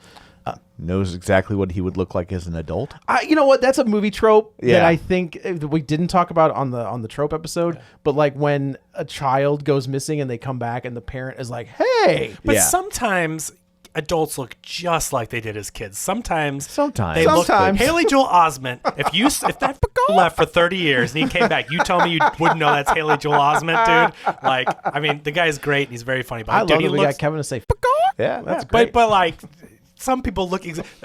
knows exactly what he would look like as an adult. You know what? That's a movie trope that Yeah. I think we didn't talk about on the trope episode. But like when a child goes missing and they come back and the parent is like, "Hey," but Yeah. sometimes adults look just like they did as kids. Sometimes Sometimes. they look. Sometimes. Haley Joel Osment. If that left for 30 years and he came back, you tell me you wouldn't know that's Haley Joel Osment, dude. Like, I mean, the guy's great and he's very funny. But I love dude, he that we looks, got Kevin to say, Yeah, that's great. but like. Some people look.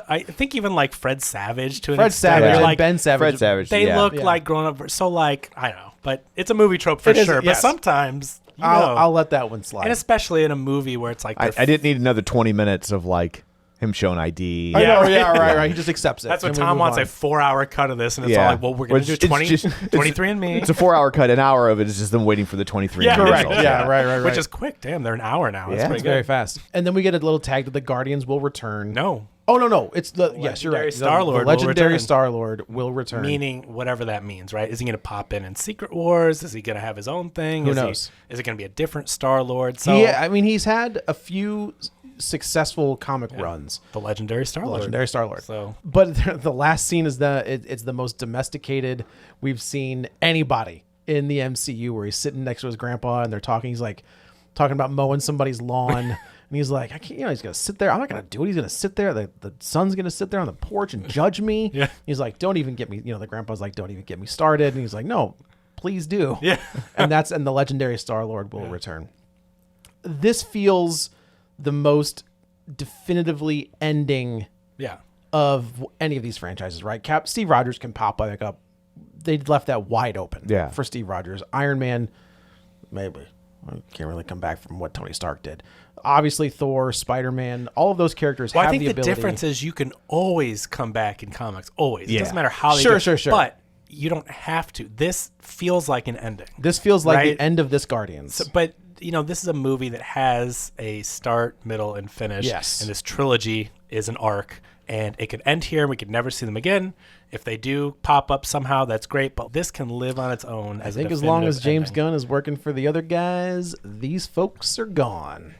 I think even like Fred Savage to an Fred extent. Savage You're and like, Ben Savage. Fred Savage. They yeah. look Yeah. like grown up. So like I don't know, but it's a movie trope for It is, sure. But yes. sometimes you know, I'll let that one slide. and especially in a movie where it's like I didn't need another 20 minutes of like him showing ID. I know, Yeah. right. He just accepts it. That's what and we Tom move wants, on. a 4-hour cut of this, and it's Yeah. all like, well, we're going to do 23 and me. It's a 4-hour cut. An hour of it is just them waiting for the 23 Yeah, minutes. Correct. Yeah, right. Which is quick. Damn, they're an hour now. That's Yeah. pretty It's good. very fast. And then we get a little tag that the Guardians will return. No. Oh, no. It's the yes, you're legendary right. Star-Lord The will legendary return. Star-Lord will return. Meaning whatever that means, right? Is he going to pop in Secret Wars? Is he going to have his own thing? Who Is knows? Is it going to be a different Star-Lord? So I mean, he's had a few successful comic runs. the legendary Star-Lord. Legendary Star-Lord. So But the last scene is it's the most domesticated we've seen anybody in the MCU where he's sitting next to his grandpa and they're talking. He's like talking about mowing somebody's lawn. And he's like, I can't, he's going to sit there. I'm not going to do it. He's going to sit there. The son's going to sit there on the porch and judge me. Yeah. He's like, don't even get me. The grandpa's like, don't even get me started. And he's like, no, please do. Yeah. and the legendary Star-Lord will return. This feels the most definitively ending of any of these franchises, right? Steve Rogers can pop back up. They left that wide open for Steve Rogers. Iron Man, maybe. I can't really come back from what Tony Stark did. Obviously, Thor, Spider-Man, all of those characters have the ability. I think the difference is you can always come back in comics. Always. Yeah. It doesn't matter how they Sure. But you don't have to. This feels like an ending. This feels like the end of this Guardians. But this is a movie that has a start, middle, and finish. Yes. And this trilogy is an arc. And it could end here and we could never see them again. If they do pop up somehow, that's great. But this can live on its own. I think as long as James Gunn is working for the other guys, these folks are gone.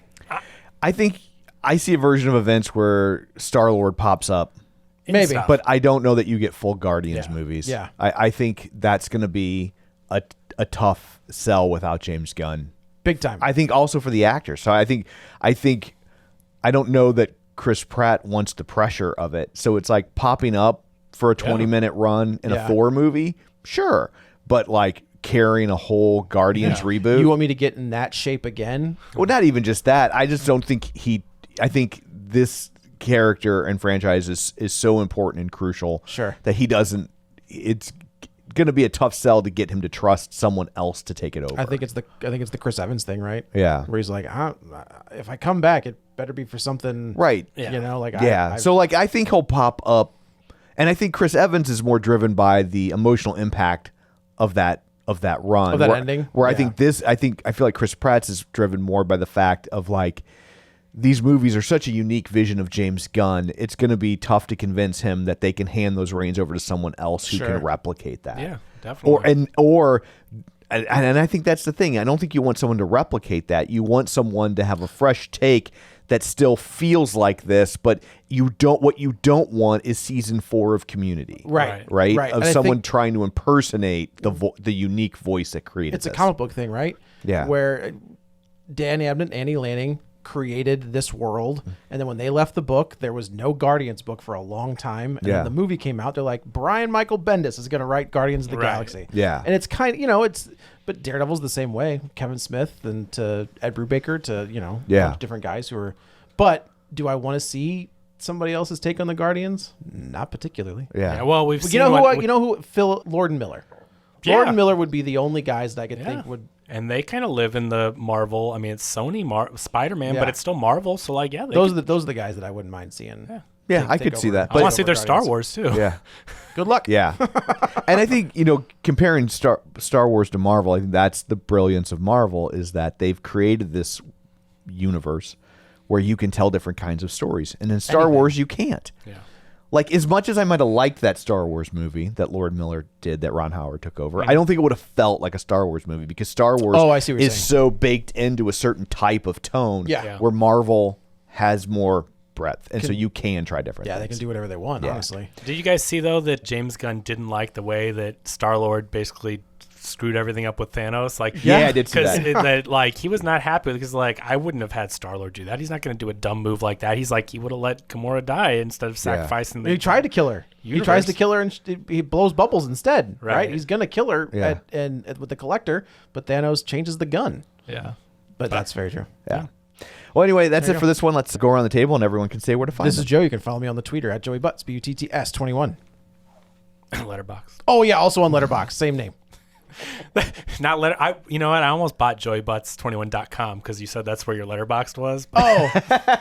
I think I see a version of events where Star-Lord pops up. Maybe. But I don't know that you get full Guardians movies. Yeah. I think that's going to be a tough sell without James Gunn. Big time. I think also for the actors. So I think I don't know that Chris Pratt wants the pressure of it. So it's like popping up for a 20-minute run in a Thor movie. Sure. But like carrying a whole Guardians reboot. You want me to get in that shape again? Well, not even just that. I just don't think I think this character and franchise is so important and crucial that he doesn't. It's going to be a tough sell to get him to trust someone else to take it over. I think it's the Chris Evans thing, right? Yeah. Where he's like, if I come back, it better be for something, right? Yeah. So like, I think he'll pop up, and I think Chris Evans is more driven by the emotional impact of that run, of that ending. Where I feel like Chris Pratt's is driven more by the fact of like, these movies are such a unique vision of James Gunn. It's going to be tough to convince him that they can hand those reins over to someone else who can replicate that. Yeah, definitely. And I think that's the thing. I don't think you want someone to replicate that. You want someone to have a fresh take that still feels like this, but what you don't want is season 4 of Community. Right. Of someone trying to impersonate the unique voice that created It's a comic book thing, right? Yeah. Where Dan Abnett and Annie Lanning created this world, and then when they left the book, there was no Guardians book for a long time, and when the movie came out, they're like, Brian Michael Bendis is going to write Guardians of the Galaxy. Yeah. And it's kind of, but Daredevil's the same way. Kevin Smith and to Ed Brubaker to, a bunch of different guys who are, but do I want to see somebody else's take on the Guardians? Not particularly. Yeah, well, we've seen Phil Lord and Miller. Yeah. Lord and Miller would be the only guys that I could think would. And they kind of live in the Marvel. I mean, it's Sony Spider-Man, but it's still Marvel. So like, those are the guys that I wouldn't mind seeing. Yeah, I could see that. I want to see their Star Wars too. Yeah. Good luck. Yeah. And I think, comparing Star Wars to Marvel, I think that's the brilliance of Marvel, is that they've created this universe where you can tell different kinds of stories. And in Star Wars, you can't. Yeah. Like, as much as I might have liked that Star Wars movie that Lord Miller did, that Ron Howard took over, I don't think it would have felt like a Star Wars movie, because Star Wars is so baked into a certain type of tone where Marvel has more breadth. And so you can try different things. Yeah, they can do whatever they want, honestly. Did you guys see, though, that James Gunn didn't like the way that Star-Lord basically screwed everything up with Thanos? Like, yeah, I did see that. Like, he was not happy because, like, I wouldn't have had Star-Lord do that. He's not going to do a dumb move like that. He's like, he would have let Gamora die instead of sacrificing the He tried to kill her. universe. He tries to kill her and he blows bubbles instead, right? Right. He's going to kill her with the collector, but Thanos changes the gun. Yeah. But that's very true. Yeah. Well, anyway, that's it for this one. Let's go around the table and everyone can say where to find This them. is Joe. You can follow me on the Twitter at Joey Butts, BUTTS21. Letterboxd. Oh, yeah, also on Letterboxd. Same name. Not letter. You know what? I almost bought joeybutts21.com because you said that's where your Letterboxd was. Oh,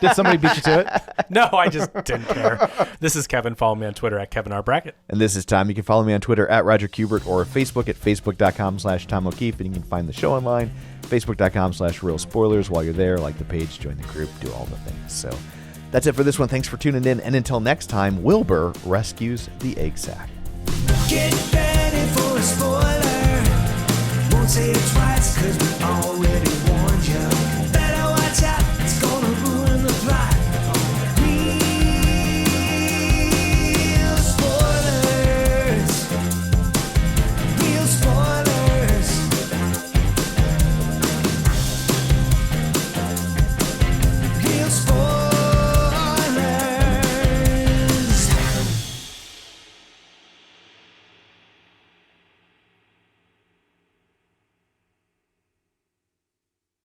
did somebody beat you to it? No, I just didn't care. This is Kevin. Follow me on Twitter at Kevin R. Brackett. And this is Tom. You can follow me on Twitter at Roger Kubert or Facebook at facebook.com/Tom O'Keefe. And you can find the show online, facebook.com/Real Spoilers. While you're there, like the page, join the group, do all the things. So that's it for this one. Thanks for tuning in. And until next time, Wilbur rescues the egg sack. Get ready for a